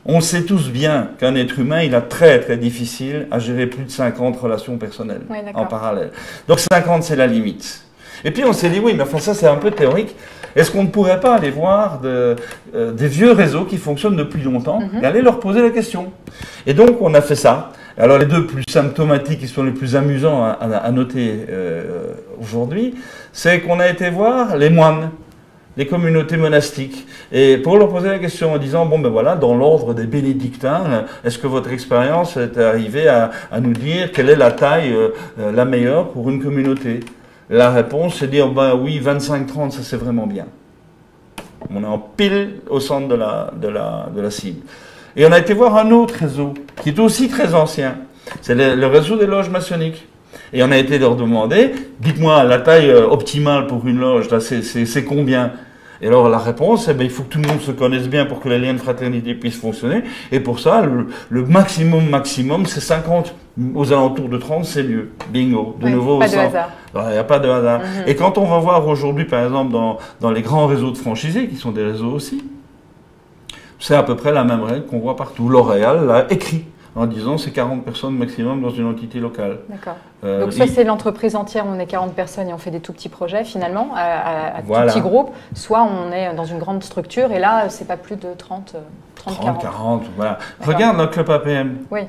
Speaker 2: on sait tous bien qu'un être humain, il a très très difficile à gérer plus de 50 relations personnelles en parallèle. Donc 50, c'est la limite. Et puis on s'est dit, oui, mais enfin ça c'est un peu théorique. Est-ce qu'on ne pourrait pas aller voir des vieux réseaux qui fonctionnent depuis longtemps et aller leur poser la question? Et donc on a fait ça. Alors les deux plus symptomatiques, qui sont les plus amusants à noter aujourd'hui, c'est qu'on a été voir les moines, les communautés monastiques, et pour leur poser la question en disant, bon ben voilà, dans l'ordre des bénédictins, est-ce que votre expérience est arrivée à nous dire quelle est la taille la meilleure pour une communauté? La réponse, c'est dire, ben oui, 25-30, ça c'est vraiment bien. On est en pile au centre de la cible. Et on a été voir un autre réseau, qui est aussi très ancien. C'est le réseau des loges maçonniques. Et on a été leur demander, dites-moi, la taille optimale pour une loge, c'est combien? Et alors la réponse, il faut que tout le monde se connaisse bien pour que les liens de fraternité puissent fonctionner. Et pour ça, le maximum, c'est 50. Aux alentours de 30, c'est mieux. Bingo. De nouveau,
Speaker 1: pas de hasard.
Speaker 2: Il n'y a pas de hasard. Et quand on va voir aujourd'hui, par exemple, dans les grands réseaux de franchisés, qui sont des réseaux aussi, c'est à peu près la même règle qu'on voit partout. L'Oréal l'a écrit en disant c'est 40 personnes maximum dans une entité locale. D'accord.
Speaker 1: Donc soit c'est l'entreprise entière, on est 40 personnes et on fait des tout petits projets finalement, à tout petits groupes, soit on est dans une grande structure et là c'est pas plus de 30, 40,
Speaker 2: voilà. Regarde le club APM.
Speaker 1: Oui.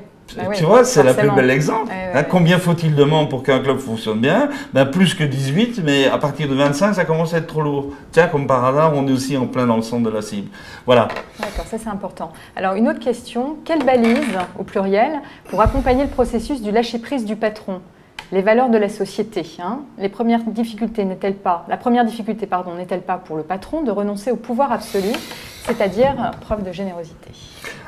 Speaker 2: Tu vois, c'est le plus bel exemple. Combien faut-il de membres pour qu'un club fonctionne bien? Plus que 18, mais à partir de 25, ça commence à être trop lourd. Tiens, comme par hasard, on est aussi en plein dans le centre de la cible. Voilà.
Speaker 1: D'accord, ça c'est important. Alors, une autre question. Quelle balise, au pluriel, pour accompagner le processus du lâcher-prise du patron? Les valeurs de la société. La première difficulté n'est-elle pas pour le patron de renoncer au pouvoir absolu, c'est-à-dire preuve de générosité?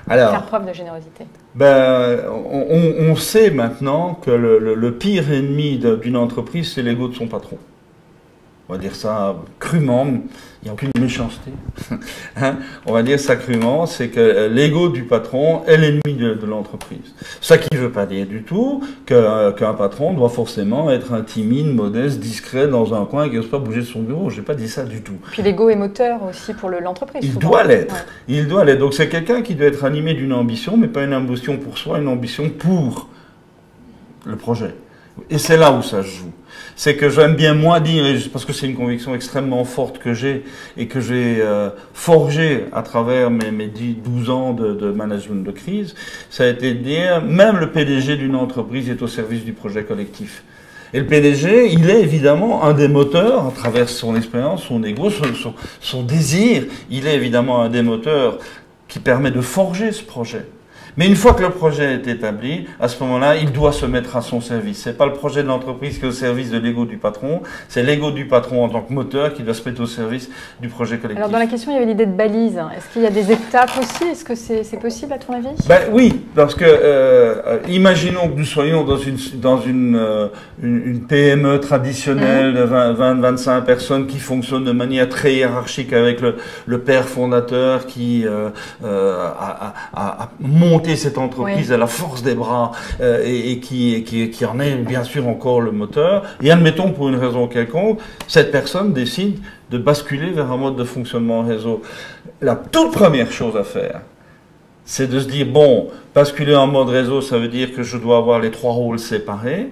Speaker 2: Alors,
Speaker 1: faire preuve de générosité.
Speaker 2: On sait maintenant que le pire ennemi d'une entreprise, c'est l'ego de son patron. On va dire ça crûment, il n'y a aucune méchanceté. On va dire ça crûment, c'est que l'ego du patron est l'ennemi de l'entreprise. Ça qui ne veut pas dire du tout qu'un patron doit forcément être un timide, modeste, discret dans un coin et qui n'ose pas bouger de son bureau. Je n'ai pas dit ça du tout.
Speaker 1: Puis l'ego est moteur aussi pour l'entreprise.
Speaker 2: Il doit l'être. Ouais. Il doit l'être. Donc c'est quelqu'un qui doit être animé d'une ambition, mais pas une ambition pour soi, une ambition pour le projet. Et c'est là où ça se joue. C'est que j'aime bien moi dire, parce que c'est une conviction extrêmement forte que j'ai et que j'ai forgée à travers mes 12 ans de management de crise, ça a été de dire, même le PDG d'une entreprise est au service du projet collectif. Et le PDG, il est évidemment un des moteurs, à travers son expérience, son ego, son désir, il est évidemment un des moteurs qui permet de forger ce projet. Mais une fois que le projet est établi, à ce moment-là, il doit se mettre à son service. C'est pas le projet de l'entreprise qui est au service de l'ego du patron, c'est l'ego du patron en tant que moteur qui doit se mettre au service du projet collectif.
Speaker 1: Alors dans la question, il y avait l'idée de balise. Est-ce qu'il y a des étapes aussi? Est-ce que c'est possible à ton avis?
Speaker 2: Oui, parce que imaginons que nous soyons dans une PME traditionnelle de 20-25 personnes qui fonctionne de manière très hiérarchique avec le père fondateur qui a monté monter cette entreprise à la force des bras et qui en est bien sûr encore le moteur. Et admettons pour une raison quelconque, cette personne décide de basculer vers un mode de fonctionnement réseau. La toute première chose à faire, c'est de se dire, bon, basculer en mode réseau, ça veut dire que je dois avoir les 3 rôles séparés.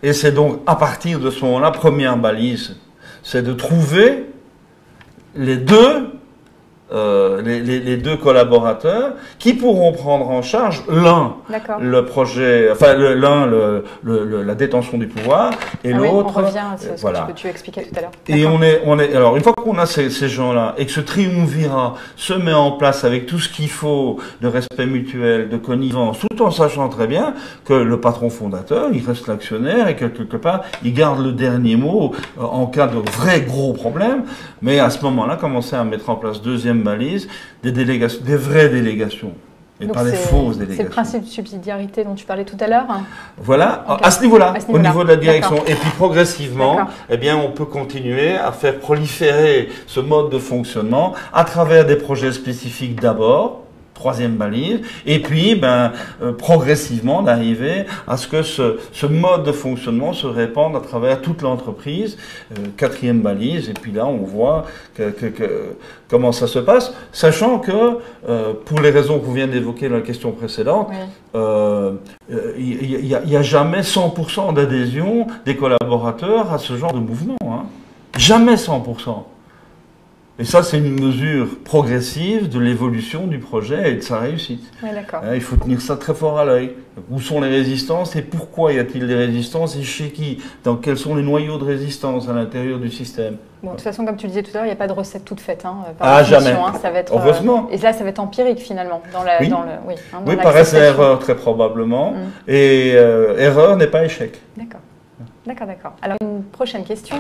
Speaker 2: Et c'est donc à partir de ce moment-là, première balise, c'est de trouver les deux collaborateurs qui pourront prendre en charge le projet, enfin la détention du pouvoir et l'autre.
Speaker 1: On revient à ce que tu expliquais tout à l'heure.
Speaker 2: Et alors une fois qu'on a ces gens-là et que ce triumvirat se met en place avec tout ce qu'il faut de respect mutuel, de connivence, tout en sachant très bien que le patron fondateur, il reste l'actionnaire et que quelque part il garde le dernier mot en cas de vrais gros problèmes. Mais à ce moment-là, commencer à mettre en place deuxième balise, des délégations, des vraies délégations, et pas des fausses délégations.
Speaker 1: C'est le principe de subsidiarité dont tu parlais tout à l'heure.
Speaker 2: Voilà, à ce niveau-là, au niveau de la direction. Et puis progressivement, eh bien, on peut continuer à faire proliférer ce mode de fonctionnement à travers des projets spécifiques d'abord, troisième balise, et puis progressivement d'arriver à ce que ce mode de fonctionnement se répande à travers toute l'entreprise, quatrième balise, et puis là on voit comment ça se passe, sachant que pour les raisons que vous venez d'évoquer dans la question précédente, il n'y a jamais 100% d'adhésion des collaborateurs à ce genre de mouvement, hein. Jamais 100%. Et ça, c'est une mesure progressive de l'évolution du projet et de sa réussite.
Speaker 1: Oui, d'accord.
Speaker 2: Il faut tenir ça très fort à l'œil. Où sont les résistances et pourquoi y a-t-il des résistances et chez qui? Quels sont les noyaux de résistance à l'intérieur du système?
Speaker 1: Bon, de toute façon, comme tu le disais tout à l'heure, il n'y a pas de recette toute faite.
Speaker 2: Jamais.
Speaker 1: Ça va être,
Speaker 2: heureusement.
Speaker 1: Et là, ça va être empirique finalement.
Speaker 2: Oui, par essai-erreur très probablement. Et erreur n'est pas échec.
Speaker 1: D'accord. D'accord. Alors, une prochaine question.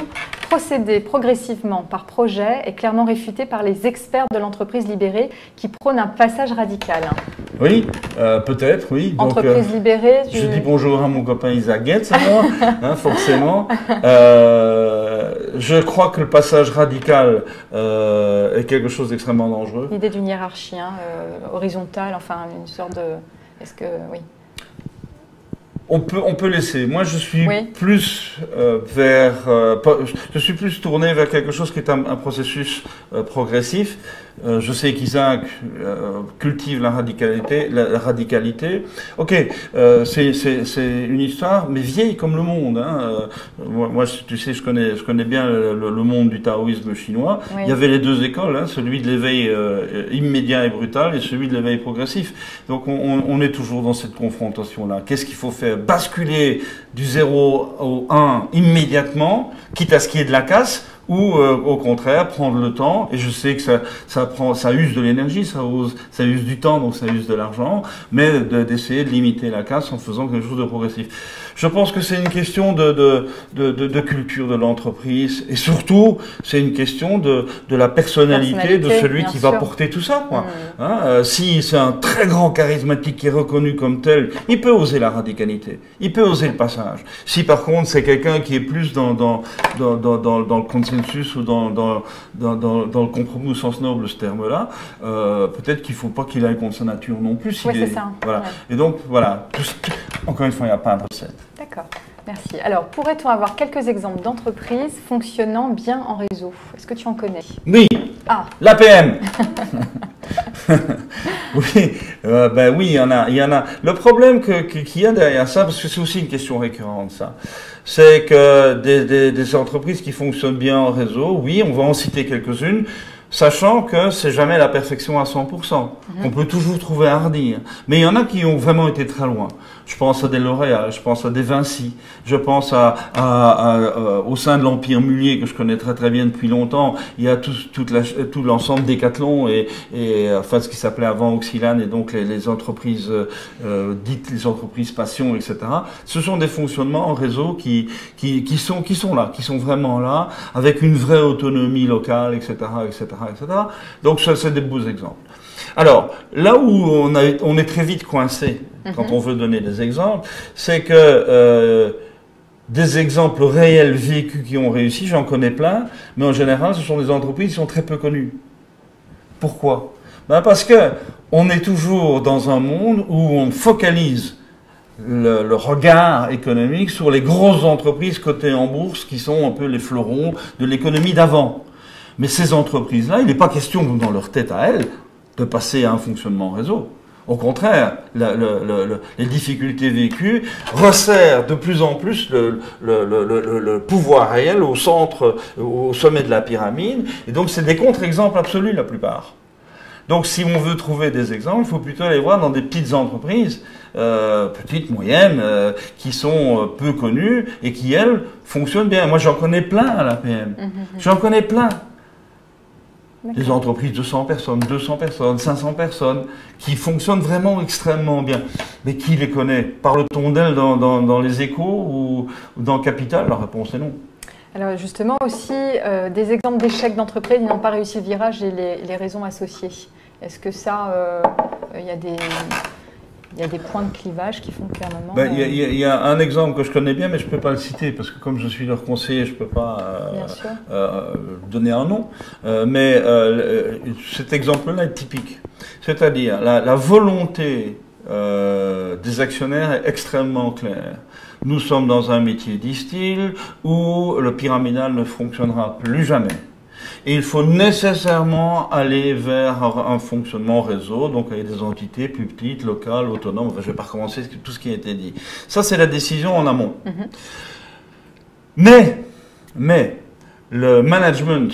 Speaker 1: Procéder progressivement par projet est clairement réfuté par les experts de l'entreprise libérée qui prônent un passage radical.
Speaker 2: Oui, peut-être, oui.
Speaker 1: Entreprise libérée.
Speaker 2: Je dis bonjour à mon copain Isaac Getz, forcément. Je crois que le passage radical est quelque chose d'extrêmement dangereux.
Speaker 1: L'idée d'une hiérarchie horizontale, enfin une sorte de... Est-ce que... Oui.
Speaker 2: On peut laisser. Moi, je suis plus je suis plus tourné vers quelque chose qui est un processus progressif. Je sais qu'Isaac cultive la radicalité. Ok, c'est une histoire, mais vieille comme le monde. Hein. Moi, tu sais, je connais bien le monde du taoïsme chinois. Oui. Il y avait les deux écoles, hein, celui de l'éveil immédiat et brutal et celui de l'éveil progressif. Donc, on est toujours dans cette confrontation-là. Qu'est-ce qu'il faut faire? Basculer du 0 au 1 immédiatement, quitte à ce qu'il y ait de la casse, ou au contraire prendre le temps, et je sais que ça use de l'énergie, ça use du temps, donc ça use de l'argent, mais d'essayer de limiter la casse en faisant quelque chose de progressif. Je pense que c'est une question de culture de l'entreprise, et surtout c'est une question de la personnalité de celui qui va porter tout ça, quoi. Si c'est un très grand charismatique qui est reconnu comme tel, il peut oser la radicalité, il peut oser le passage. Si par contre c'est quelqu'un qui est plus dans le consensus ou dans le compromis au sens noble, ce terme-là, peut-être qu'il ne faut pas qu'il aille contre sa nature non plus.
Speaker 1: Oui, c'est ça.
Speaker 2: Voilà. Ouais. Et donc, voilà. Encore une fois, il n'y a pas de recette.
Speaker 1: D'accord. Merci. Alors, pourrait-on avoir quelques exemples d'entreprises fonctionnant bien en réseau? Est-ce que tu en connais?
Speaker 2: Oui. L'APM. Oui. Oui, il y en a. Le problème qu'il y a derrière ça, parce que c'est aussi une question récurrente, ça, c'est que des entreprises qui fonctionnent bien en réseau, oui, on va en citer quelques-unes, sachant que c'est jamais la perfection à 100%. On peut toujours trouver à redire. Mais il y en a qui ont vraiment été très loin. Je pense à des L'Oréal, je pense à des Vinci, je pense au sein de l'Empire Mullier, que je connais très très bien depuis longtemps, il y a tout l'ensemble Decathlon et enfin ce qui s'appelait avant Oxylane, et donc les entreprises dites les entreprises passion, etc. Ce sont des fonctionnements en réseau qui sont là, qui sont vraiment là, avec une vraie autonomie locale, etc. Donc ça, c'est des beaux exemples. Alors, là où on est très vite coincé quand on veut donner des exemples, c'est que des exemples réels vécus qui ont réussi, j'en connais plein, mais en général, ce sont des entreprises qui sont très peu connues. Pourquoi? Parce que on est toujours dans un monde où on focalise le regard économique sur les grosses entreprises cotées en bourse qui sont un peu les fleurons de l'économie d'avant. Mais ces entreprises-là, il n'est pas question, dans leur tête à elles, de passer à un fonctionnement réseau. Au contraire, les difficultés vécues resserrent de plus en plus le pouvoir réel au centre, au sommet de la pyramide. Et donc, c'est des contre-exemples absolus, la plupart. Donc, si on veut trouver des exemples, il faut plutôt aller voir dans des petites entreprises, petites, moyennes, qui sont peu connues et qui, elles, fonctionnent bien. Moi, j'en connais plein à l'APM. J'en connais plein. Des entreprises de 100 personnes, 200 personnes, 500 personnes, qui fonctionnent vraiment extrêmement bien. Mais qui les connaît? Parle-t-on d'elles dans les Échos ou dans Capital? La réponse est non.
Speaker 1: Alors justement aussi, des exemples d'échecs d'entreprises qui n'ont pas réussi le virage et les raisons associées. Est-ce que ça, il y a des points de clivage qui font qu'à un moment...
Speaker 2: Il y a un exemple que je connais bien, mais je ne peux pas le citer, parce que comme je suis leur conseiller, je ne peux pas donner un nom. Mais cet exemple-là est typique. C'est-à-dire, la volonté des actionnaires est extrêmement claire. Nous sommes dans un métier, disent-ils, où le pyramidal ne fonctionnera plus jamais. Et il faut nécessairement aller vers un fonctionnement réseau, donc avec des entités plus petites, locales, autonomes. Enfin, je ne vais pas recommencer tout ce qui a été dit. Ça, c'est la décision en amont. Mais, le management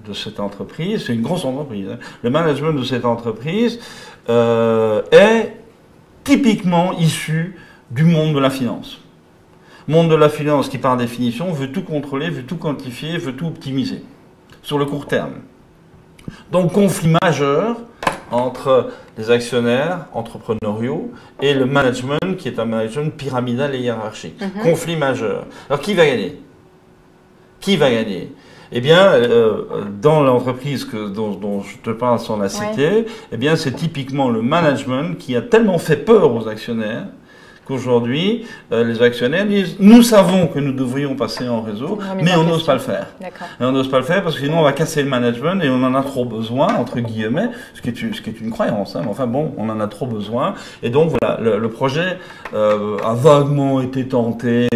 Speaker 2: de cette entreprise, c'est une grosse entreprise, hein, le management de cette entreprise est typiquement issu du monde de la finance. Monde de la finance qui, par définition, veut tout contrôler, veut tout quantifier, veut tout optimiser, sur le court terme. Donc, conflit majeur entre les actionnaires entrepreneuriaux et le management, qui est un management pyramidal et hiérarchique. Conflit majeur. Alors, qui va gagner? Qui va gagner? Eh bien, dans l'entreprise dont je te parle sans la citer, eh bien, c'est typiquement le management qui a tellement fait peur aux actionnaires qu'aujourd'hui, les actionnaires disent « Nous savons que nous devrions passer en réseau, mais on n'ose pas le faire. » Et on n'ose pas le faire parce que sinon on va casser le management et on en a trop besoin, entre guillemets, ce qui est une croyance. Hein, mais enfin bon, on en a trop besoin. Et donc voilà, le projet a vaguement été tenté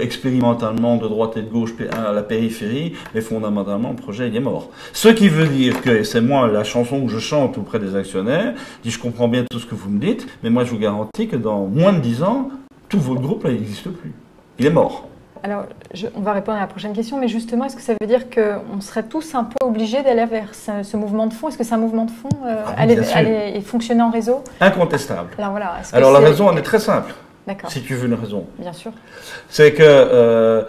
Speaker 2: expérimentalement de droite et de gauche à la périphérie, mais fondamentalement le projet il est mort. Ce qui veut dire que, et c'est moi la chanson que je chante auprès des actionnaires, dit je comprends bien tout ce que vous me dites, mais moi je vous garantis que dans moins de 10 ans, tout votre groupe là, il n'existe plus. Il est mort.
Speaker 1: Alors, on va répondre à la prochaine question, mais justement, est-ce que ça veut dire qu'on serait tous un peu obligés d'aller vers ce mouvement de fond? Est-ce que c'est un mouvement de fond aller fonctionner en réseau?
Speaker 2: Incontestable.
Speaker 1: Alors, voilà,
Speaker 2: alors la raison, elle est très simple.
Speaker 1: D'accord.
Speaker 2: Si tu veux une raison.
Speaker 1: Bien sûr.
Speaker 2: C'est que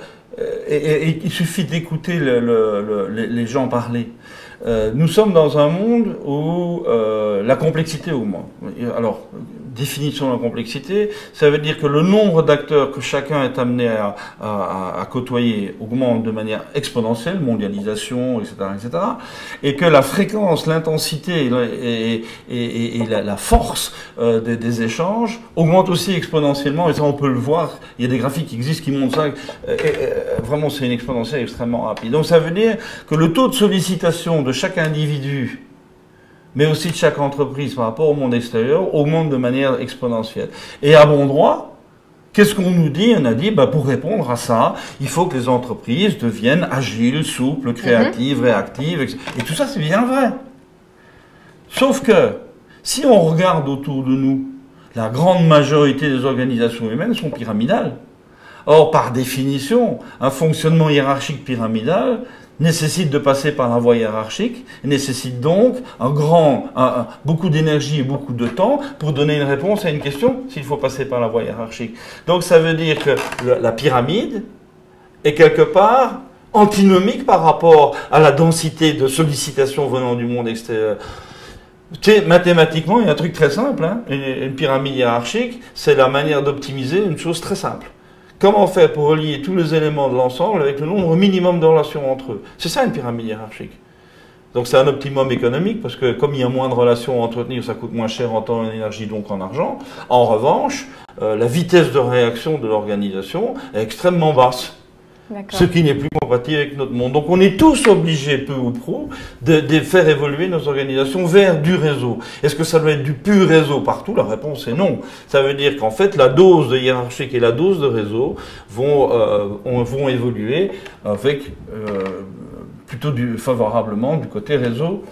Speaker 2: il suffit d'écouter les gens parler. Nous sommes dans un monde où la complexité augmente. Alors, définition de la complexité, ça veut dire que le nombre d'acteurs que chacun est amené à côtoyer augmente de manière exponentielle, mondialisation, etc., etc., et que la fréquence, l'intensité et la force des échanges augmente aussi exponentiellement, et ça on peut le voir, il y a des graphiques qui existent qui montrent ça, vraiment c'est une exponentielle extrêmement rapide. Donc ça veut dire que le taux de sollicitation de chaque individu, mais aussi de chaque entreprise par rapport au monde extérieur, augmente de manière exponentielle. Et à bon droit, qu'est-ce qu'on nous dit? On a dit, pour répondre à ça, il faut que les entreprises deviennent agiles, souples, créatives, réactives, etc. Et tout ça, c'est bien vrai. Sauf que, si on regarde autour de nous, la grande majorité des organisations humaines sont pyramidales. Or, par définition, un fonctionnement hiérarchique pyramidal nécessite de passer par la voie hiérarchique, nécessite donc beaucoup d'énergie et beaucoup de temps pour donner une réponse à une question s'il faut passer par la voie hiérarchique. Donc ça veut dire que la pyramide est quelque part antinomique par rapport à la densité de sollicitations venant du monde extérieur. Tu sais, mathématiquement, il y a un truc très simple, hein. Une pyramide hiérarchique, c'est la manière d'optimiser une chose très simple. Comment faire pour relier tous les éléments de l'ensemble avec le nombre minimum de relations entre eux? C'est ça une pyramide hiérarchique. Donc c'est un optimum économique parce que comme il y a moins de relations à entretenir, ça coûte moins cher en temps et en énergie, donc en argent. En revanche, la vitesse de réaction de l'organisation est extrêmement basse. Ce qui n'est plus compatible avec notre monde. Donc on est tous obligés, peu ou prou, de faire évoluer nos organisations vers du réseau. Est-ce que ça doit être du pur réseau partout? La réponse est non. Ça veut dire qu'en fait, la dose de hiérarchique et la dose de réseau vont évoluer avec plutôt favorablement du côté réseau.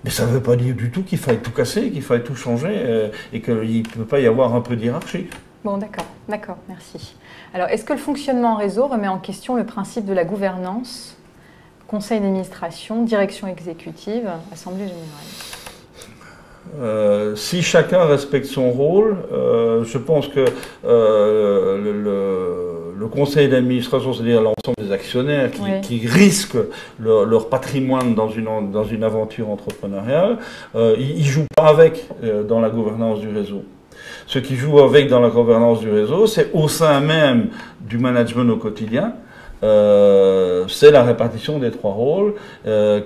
Speaker 2: Mais ça ne veut pas dire du tout qu'il faille tout casser, qu'il faille tout changer et qu'il ne peut pas y avoir un peu d'hiérarchie.
Speaker 1: Bon, d'accord, merci. Alors, est-ce que le fonctionnement en réseau remet en question le principe de la gouvernance, conseil d'administration, direction exécutive, assemblée générale?
Speaker 2: Si chacun respecte son rôle, je pense que le conseil d'administration, c'est-à-dire l'ensemble des actionnaires qui risquent leur patrimoine dans une aventure entrepreneuriale, ils ne jouent pas avec dans la gouvernance du réseau. Ce qui joue avec dans la gouvernance du réseau, c'est au sein même du management au quotidien, c'est la répartition des 3 rôles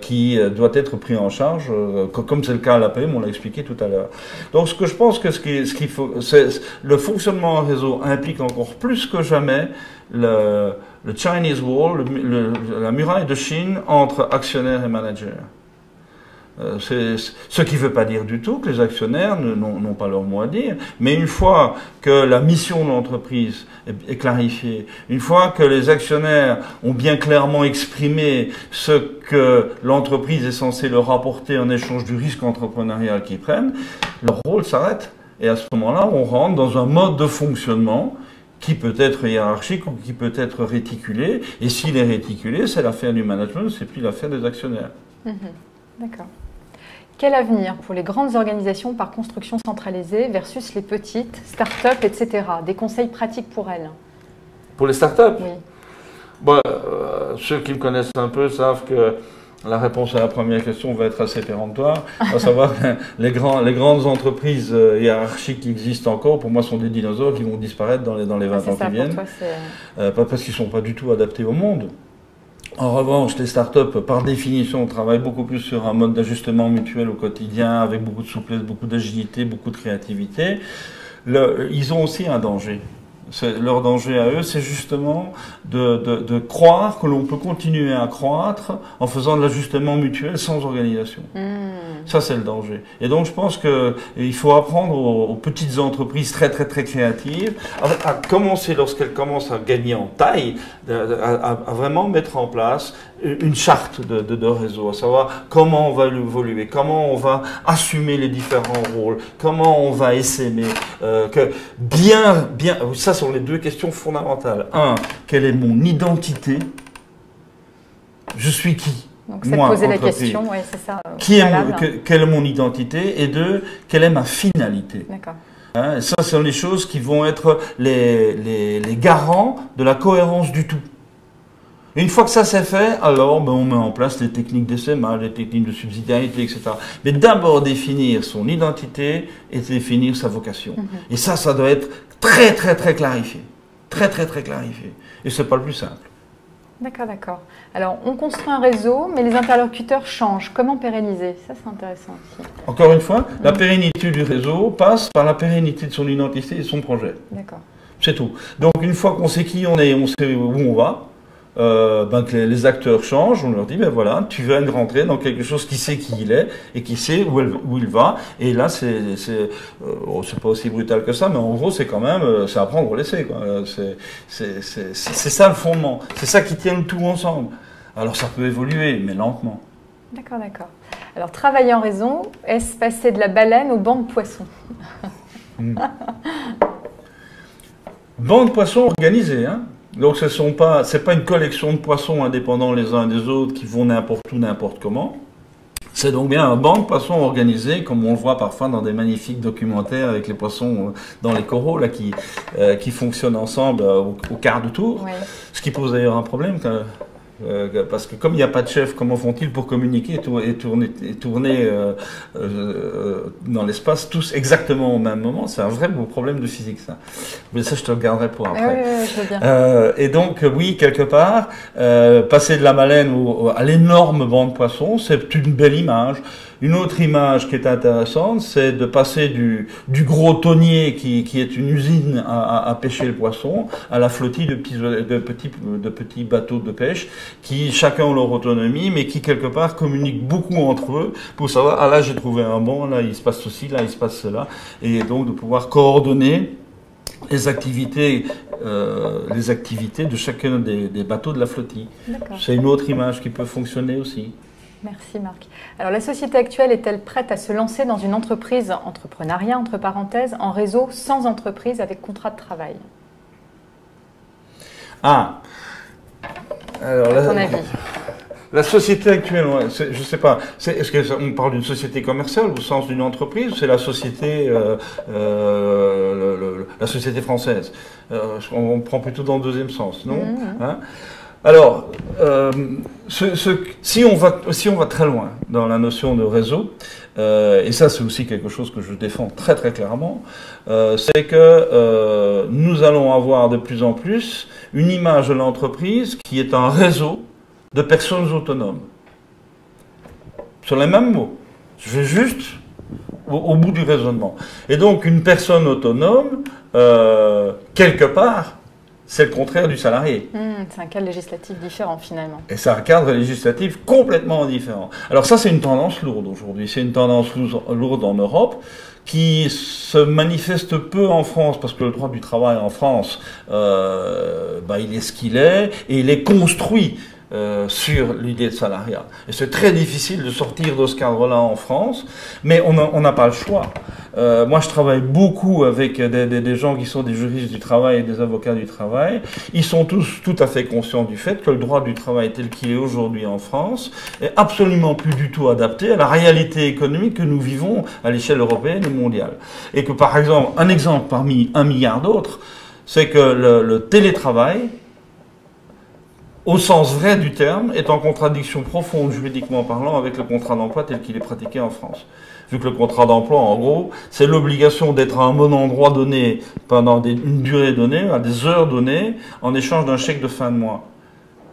Speaker 2: qui doit être pris en charge, comme c'est le cas à l'APM, on l'a expliqué tout à l'heure. Donc ce que je pense que le fonctionnement en réseau implique encore plus que jamais le Chinese Wall, la muraille de Chine entre actionnaires et managers. Ce qui ne veut pas dire du tout que les actionnaires n'ont pas leur mot à dire, mais une fois que la mission de l'entreprise est clarifiée, une fois que les actionnaires ont bien clairement exprimé ce que l'entreprise est censée leur apporter en échange du risque entrepreneurial qu'ils prennent, leur rôle s'arrête. Et à ce moment-là, on rentre dans un mode de fonctionnement qui peut être hiérarchique ou qui peut être réticulé. Et s'il est réticulé, c'est l'affaire du management, c'est plus l'affaire des actionnaires.
Speaker 1: D'accord. Quel avenir pour les grandes organisations par construction centralisée versus les petites, start-up, etc. Des conseils pratiques pour elles?
Speaker 2: Pour les start-up?
Speaker 1: Oui.
Speaker 2: Bon, ceux qui me connaissent un peu savent que la réponse à la première question va être assez péremptoire. À savoir, les grandes entreprises hiérarchiques qui existent encore, pour moi, sont des dinosaures qui vont disparaître dans les 20 ans qui viennent. Pas parce qu'ils ne sont pas du tout adaptés au monde. En revanche, les startups, par définition, travaillent beaucoup plus sur un mode d'ajustement mutuel au quotidien, avec beaucoup de souplesse, beaucoup d'agilité, beaucoup de créativité. Ils ont aussi un danger. Leur danger à eux, c'est justement de croire que l'on peut continuer à croître en faisant de l'ajustement mutuel sans organisation. Ça, c'est le danger. Et donc, je pense qu'il faut apprendre aux petites entreprises très créatives à commencer, lorsqu'elles commencent à gagner en taille, à vraiment mettre en place une charte de réseau, à savoir comment on va évoluer, comment on va assumer les différents rôles, comment on va essaimer, ça sont les 2 questions fondamentales. 1, quelle est mon identité? Je suis qui?
Speaker 1: Donc c'est poser la question, oui, c'est ça.
Speaker 2: Quelle est mon identité? Et 2, quelle est ma finalité?
Speaker 1: D'accord.
Speaker 2: Hein, ça, ce sont les choses qui vont être les garants de la cohérence du tout. Une fois que ça c'est fait, alors on met en place les techniques d'SMA, les techniques de subsidiarité, etc. Mais d'abord définir son identité et définir sa vocation. Et ça doit être très clarifié. Très clarifié. Et c'est pas le plus simple.
Speaker 1: D'accord. Alors, on construit un réseau, mais les interlocuteurs changent. Comment pérenniser? Ça, c'est intéressant aussi.
Speaker 2: Encore une fois, la pérennité du réseau passe par la pérennité de son identité et de son projet.
Speaker 1: D'accord.
Speaker 2: C'est tout. Donc, une fois qu'on sait qui on est, on sait où on va, que les acteurs changent, on leur dit, ben voilà, tu viens de rentrer dans quelque chose qui sait qui il est et qui sait où il va. Et là, c'est pas aussi brutal que ça, mais en gros, c'est quand même, c'est apprendre ou laisser, quoi. C'est ça le fondement. C'est ça qui tient le tout ensemble. Alors, ça peut évoluer, mais lentement.
Speaker 1: D'accord. Alors, travailler en réseau, est-ce passer de la baleine au banc de poissons?
Speaker 2: Banc de poissons organisé, hein. Donc c'est pas une collection de poissons indépendants les uns des autres qui vont n'importe où, n'importe comment. C'est donc bien un banc de poissons organisé, comme on le voit parfois dans des magnifiques documentaires avec les poissons dans les coraux là, qui fonctionnent ensemble au quart de tour.
Speaker 1: Oui.
Speaker 2: Ce qui pose d'ailleurs un problème, parce que comme il n'y a pas de chef, comment font-ils pour communiquer et tourner dans l'espace tous exactement au même moment? C'est un vrai beau problème de physique, ça. Mais ça, je te le garderai pour après.
Speaker 1: Oui, je veux bien.
Speaker 2: Et donc, oui, quelque part, passer de la baleine à l'énorme banc de poissons, c'est une belle image. Une autre image qui est intéressante, c'est de passer du gros tonnier qui est une usine à pêcher le poisson, à la flottille de petits bateaux de pêche qui chacun ont leur autonomie, mais qui quelque part communiquent beaucoup entre eux pour savoir, ah là j'ai trouvé un bon, là il se passe ceci, là il se passe cela, et donc de pouvoir coordonner les activités de chacun des bateaux de la flottille. C'est une autre image qui peut fonctionner aussi.
Speaker 1: Merci Marc. Alors la société actuelle est-elle prête à se lancer dans une entreprise, entrepreneuriat entre parenthèses, en réseau sans entreprise avec contrat de travail?
Speaker 2: Ah, alors
Speaker 1: à ton avis?
Speaker 2: La société actuelle, je ne sais pas, est-ce qu'on parle d'une société commerciale au sens d'une entreprise, ou c'est la société, la société française? On prend plutôt dans le deuxième sens, non? Hein? Alors, si on va très loin dans la notion de réseau, et ça c'est aussi quelque chose que je défends très très clairement, c'est que nous allons avoir de plus en plus une image de l'entreprise qui est un réseau de personnes autonomes. Sur les mêmes mots. Je vais juste au bout du raisonnement. Et donc une personne autonome, quelque part, c'est le contraire du salarié.
Speaker 1: C'est un cadre législatif différent finalement.
Speaker 2: Et c'est un cadre législatif complètement différent. Alors ça, c'est une tendance lourde aujourd'hui. C'est une tendance lourde en Europe qui se manifeste peu en France, parce que le droit du travail en France, il est ce qu'il est, et il est construit sur l'idée de salariat. Et c'est très difficile de sortir de ce cadre-là en France, mais on n'a pas le choix. Moi, je travaille beaucoup avec des gens qui sont des juristes du travail et des avocats du travail. Ils sont tous tout à fait conscients du fait que le droit du travail tel qu'il est aujourd'hui en France est absolument plus du tout adapté à la réalité économique que nous vivons à l'échelle européenne et mondiale. Et que, par exemple, un exemple parmi 1 milliard d'autres, c'est que le télétravail, au sens vrai du terme, est en contradiction profonde, juridiquement parlant, avec le contrat d'emploi tel qu'il est pratiqué en France. Vu que le contrat d'emploi, en gros, c'est l'obligation d'être à un bon endroit donné pendant une durée donnée, à des heures données, en échange d'un chèque de fin de mois.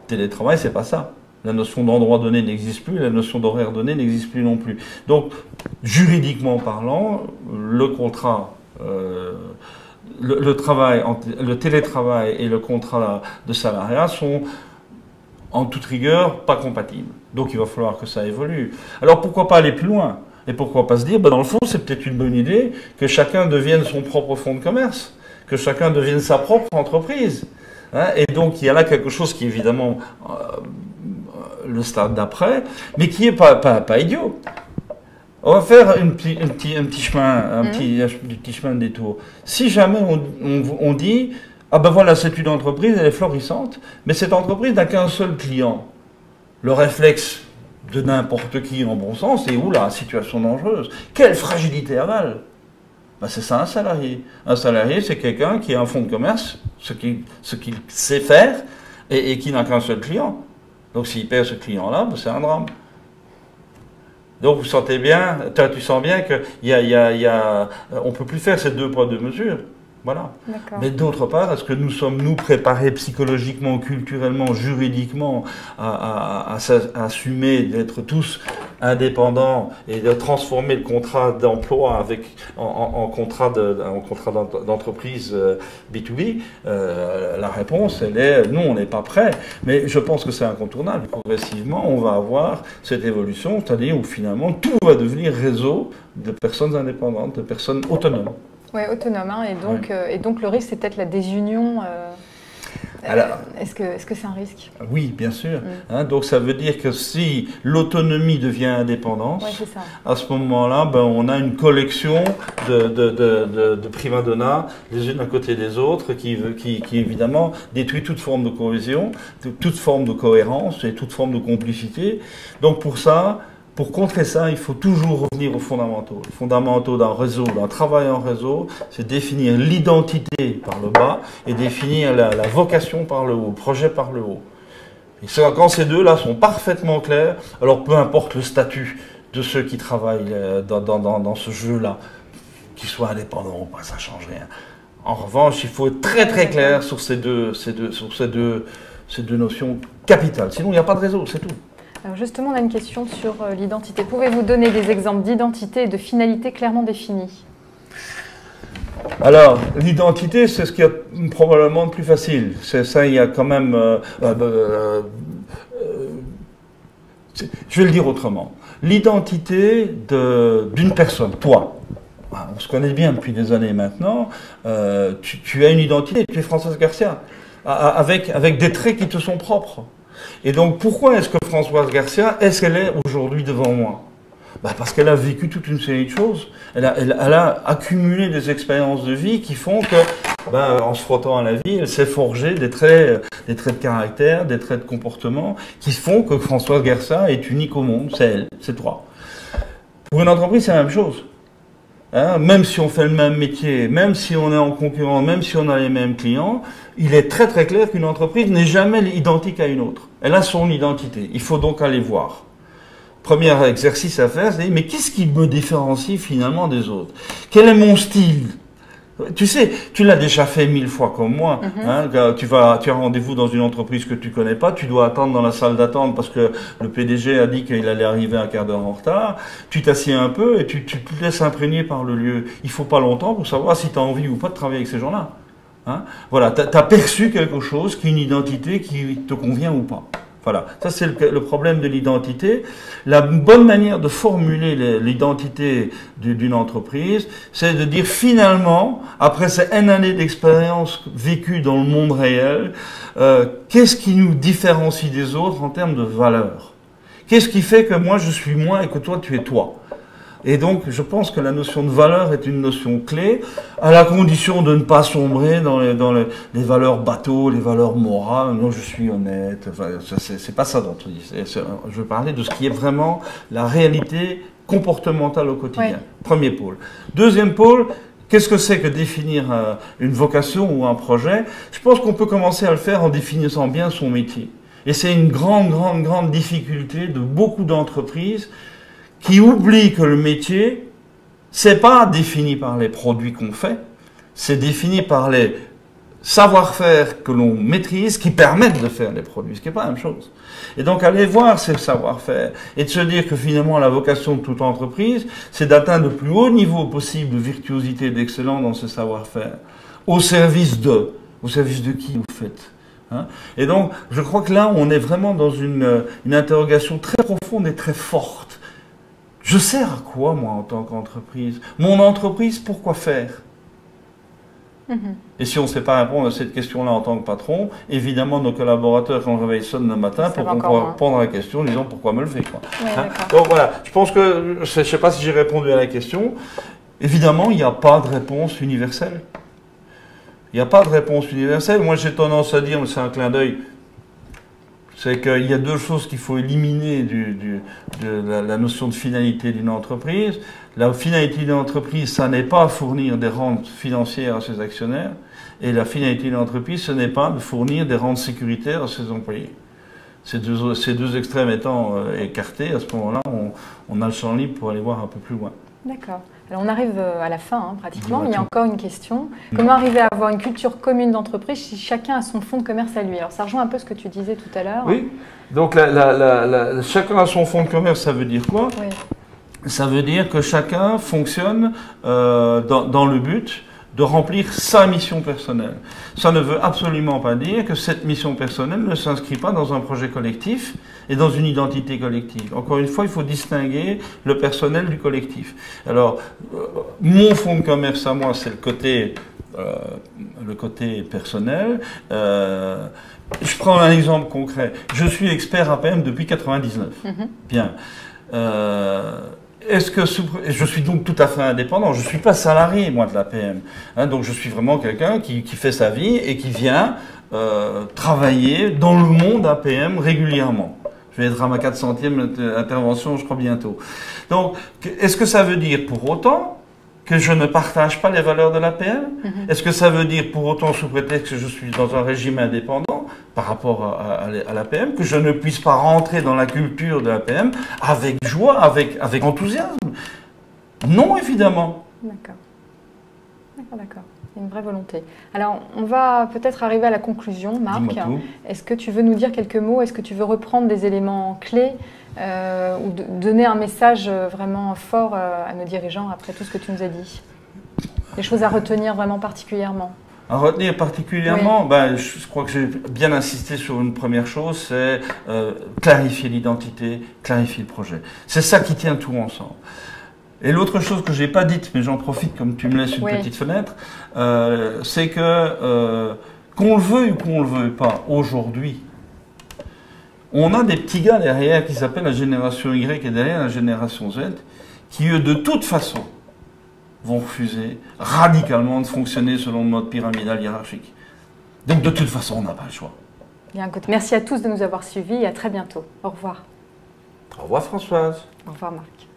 Speaker 2: Télétravail, c'est pas ça. La notion d'endroit donné n'existe plus, la notion d'horaire donné n'existe plus non plus. Donc, juridiquement parlant, le contrat... le télétravail et le contrat de salariat sont en toute rigueur pas compatibles. Donc il va falloir que ça évolue. Alors pourquoi pas aller plus loin? Et pourquoi pas se dire, dans le fond, c'est peut-être une bonne idée que chacun devienne son propre fonds de commerce, que chacun devienne sa propre entreprise. Hein? Et donc il y a là quelque chose qui est évidemment le stade d'après, mais qui n'est pas idiot. On va faire un petit chemin, petit chemin de détour. Si jamais on dit, ah ben voilà, c'est une entreprise, elle est florissante, mais cette entreprise n'a qu'un seul client. Le réflexe de n'importe qui en bon sens, c'est oula, situation dangereuse. Quelle fragilité aval. Ben c'est ça un salarié. Un salarié, c'est quelqu'un qui a un fonds de commerce, ce qu'il sait faire, et qui n'a qu'un seul client. Donc s'il perd ce client-là, ben c'est un drame. Donc vous sentez bien, tu sens bien qu'on ne peut plus faire ces 2 poids 2 mesures. Voilà. Mais d'autre part, est-ce que nous sommes préparés psychologiquement, culturellement, juridiquement à assumer d'être tous indépendants et de transformer le contrat d'emploi en contrat d'entreprise B2B? La réponse, elle est non, on n'est pas prêt. Mais je pense que c'est incontournable. Progressivement, on va avoir cette évolution, c'est-à-dire où finalement tout va devenir réseau de personnes indépendantes, de personnes autonomes.
Speaker 1: Oui, autonome. Hein, et donc le risque, c'est peut-être la désunion. Est-ce que c'est un risque?
Speaker 2: Oui, bien sûr. Hein, donc ça veut dire que si l'autonomie devient indépendance, à ce moment-là, on a une collection de prima donna, les unes à côté des autres, qui évidemment détruit toute forme de cohésion, toute forme de cohérence et toute forme de complicité. Donc pour contrer ça, il faut toujours revenir aux fondamentaux. Les fondamentaux d'un réseau, d'un travail en réseau, c'est définir l'identité par le bas et définir la vocation par le haut, le projet par le haut. Et quand ces deux-là sont parfaitement clairs, alors peu importe le statut de ceux qui travaillent dans ce jeu-là, qu'ils soient indépendants ou pas, ça ne change rien. En revanche, il faut être très très clair sur ces deux notions capitales. Sinon, il n'y a pas de réseau, c'est tout.
Speaker 1: Alors justement, on a une question sur l'identité. Pouvez-vous donner des exemples d'identité et de finalité clairement définies?
Speaker 2: Alors, l'identité, c'est ce qui est probablement le plus facile. C'est ça, il y a quand même... je vais le dire autrement. L'identité d'une personne, toi. On se connaît bien depuis des années maintenant. Tu as une identité, tu es Françoise Garcia, avec des traits qui te sont propres. Et donc, pourquoi est-ce que Françoise Garcia, est-ce qu'elle est aujourd'hui devant moi? Parce qu'elle a vécu toute une série de choses. Elle a accumulé des expériences de vie qui font que, en se frottant à la vie, elle s'est forgée des traits de caractère, des traits de comportement qui font que Françoise Garcia est unique au monde. C'est elle, c'est toi. Pour une entreprise, c'est la même chose. Hein, même si on fait le même métier, même si on est en concurrence, même si on a les mêmes clients, il est très très clair qu'une entreprise n'est jamais identique à une autre. Elle a son identité. Il faut donc aller voir. Premier exercice à faire, c'est mais qu'est-ce qui me différencie finalement des autres? Quel est mon style? Tu sais, tu l'as déjà fait 1000 fois comme moi. Hein, tu as rendez-vous dans une entreprise que tu connais pas, tu dois attendre dans la salle d'attente parce que le PDG a dit qu'il allait arriver un quart d'heure en retard. Tu t'assieds un peu et tu te laisses imprégner par le lieu. Il faut pas longtemps pour savoir si tu as envie ou pas de travailler avec ces gens-là. Hein, voilà, tu as perçu quelque chose, qui est une identité qui te convient ou pas. Voilà, ça c'est le problème de l'identité. La bonne manière de formuler l'identité d'une entreprise, c'est de dire finalement, après ces N années d'expérience vécue dans le monde réel, qu'est-ce qui nous différencie des autres en termes de valeur? Qu'est-ce qui fait que moi je suis moi et que toi tu es toi? Et donc, je pense que la notion de valeur est une notion clé, à la condition de ne pas sombrer dans les valeurs bateaux, les valeurs morales. Non, je suis honnête. Enfin, c'est pas ça dont on dit. Je veux parler de ce qui est vraiment la réalité comportementale au quotidien. Oui. Premier pôle. Deuxième pôle, qu'est-ce que c'est que définir une vocation ou un projet? Je pense qu'on peut commencer à le faire en définissant bien son métier. Et c'est une grande difficulté de beaucoup d'entreprises qui oublie que le métier, c'est pas défini par les produits qu'on fait, c'est défini par les savoir-faire que l'on maîtrise qui permettent de faire les produits, ce qui n'est pas la même chose. Et donc aller voir ces savoir-faire et de se dire que finalement la vocation de toute entreprise, c'est d'atteindre le plus haut niveau possible de virtuosité et d'excellence dans ce savoir-faire, au service de qui vous faites. Hein? Et donc je crois que là on est vraiment dans une interrogation très profonde et très forte. Je sers à quoi, moi, en tant qu'entreprise? Mon entreprise, pourquoi faire? Et si on ne sait pas répondre à cette question-là en tant que patron, évidemment, nos collaborateurs, quand le réveil sonne le matin, pourront répondre à la question en disant pourquoi me lever, quoi. Oui, hein? Donc voilà, je pense que, je ne sais pas si j'ai répondu à la question. Évidemment, il n'y a pas de réponse universelle. Il n'y a pas de réponse universelle. Moi, j'ai tendance à dire, mais c'est un clin d'œil, c'est qu'il y a deux choses qu'il faut éliminer de la notion de finalité d'une entreprise. La finalité d'une entreprise, ça n'est pas fournir des rentes financières à ses actionnaires. Et la finalité d'une entreprise, ce n'est pas de fournir des rentes sécuritaires à ses employés. Ces deux extrêmes étant écartés, à ce moment-là, on a le champ libre pour aller voir un peu plus loin.
Speaker 1: D'accord. Alors on arrive à la fin, pratiquement. Il y a encore une question. Comment arriver à avoir une culture commune d'entreprise si chacun a son fonds de commerce à lui? Alors ça rejoint un peu ce que tu disais tout à l'heure.
Speaker 2: Oui. Donc chacun a son fonds de commerce, ça veut dire quoi? Oui. Ça veut dire que chacun fonctionne dans le but de remplir sa mission personnelle. Ça ne veut absolument pas dire que cette mission personnelle ne s'inscrit pas dans un projet collectif et dans une identité collective. Encore une fois, il faut distinguer le personnel du collectif. Alors, mon fonds de commerce à moi, c'est le côté personnel. Je prends un exemple concret. Je suis expert APM depuis 1999. Bien. Est-ce que je suis donc tout à fait indépendant? Je ne suis pas salarié, moi, de l'APM. Hein, donc, je suis vraiment quelqu'un qui fait sa vie et qui vient travailler dans le monde APM régulièrement. Je vais être à ma 400e intervention, je crois, bientôt. Donc, est-ce que ça veut dire pour autant que je ne partage pas les valeurs de l'APM? Est-ce que ça veut dire pour autant, sous prétexte que je suis dans un régime indépendant par rapport à l'APM, que je ne puisse pas rentrer dans la culture de l'APM avec joie, avec enthousiasme? Non, évidemment.
Speaker 1: D'accord. Il y a une vraie volonté. Alors, on va peut-être arriver à la conclusion, Marc. Est-ce que tu veux nous dire quelques mots? Est-ce que tu veux reprendre des éléments clés ou donner un message vraiment fort à nos dirigeants après tout ce que tu nous as dit? Des choses à retenir vraiment particulièrement?
Speaker 2: À retenir particulièrement, oui. Je crois que j'ai bien insisté sur une première chose, c'est clarifier l'identité, clarifier le projet. C'est ça qui tient tout ensemble. Et l'autre chose que je n'ai pas dite, mais j'en profite comme tu me laisses une petite fenêtre, c'est que qu'on le veuille ou qu'on ne le veuille pas, aujourd'hui, on a des petits gars derrière qui s'appellent la génération Y et derrière la génération Z, qui eux, de toute façon, vont refuser radicalement de fonctionner selon le mode pyramidal hiérarchique. Donc de toute façon, on n'a pas le choix.
Speaker 1: Bien, écoute, merci à tous de nous avoir suivis et à très bientôt. Au revoir.
Speaker 2: Au revoir Françoise.
Speaker 1: Au revoir Marc.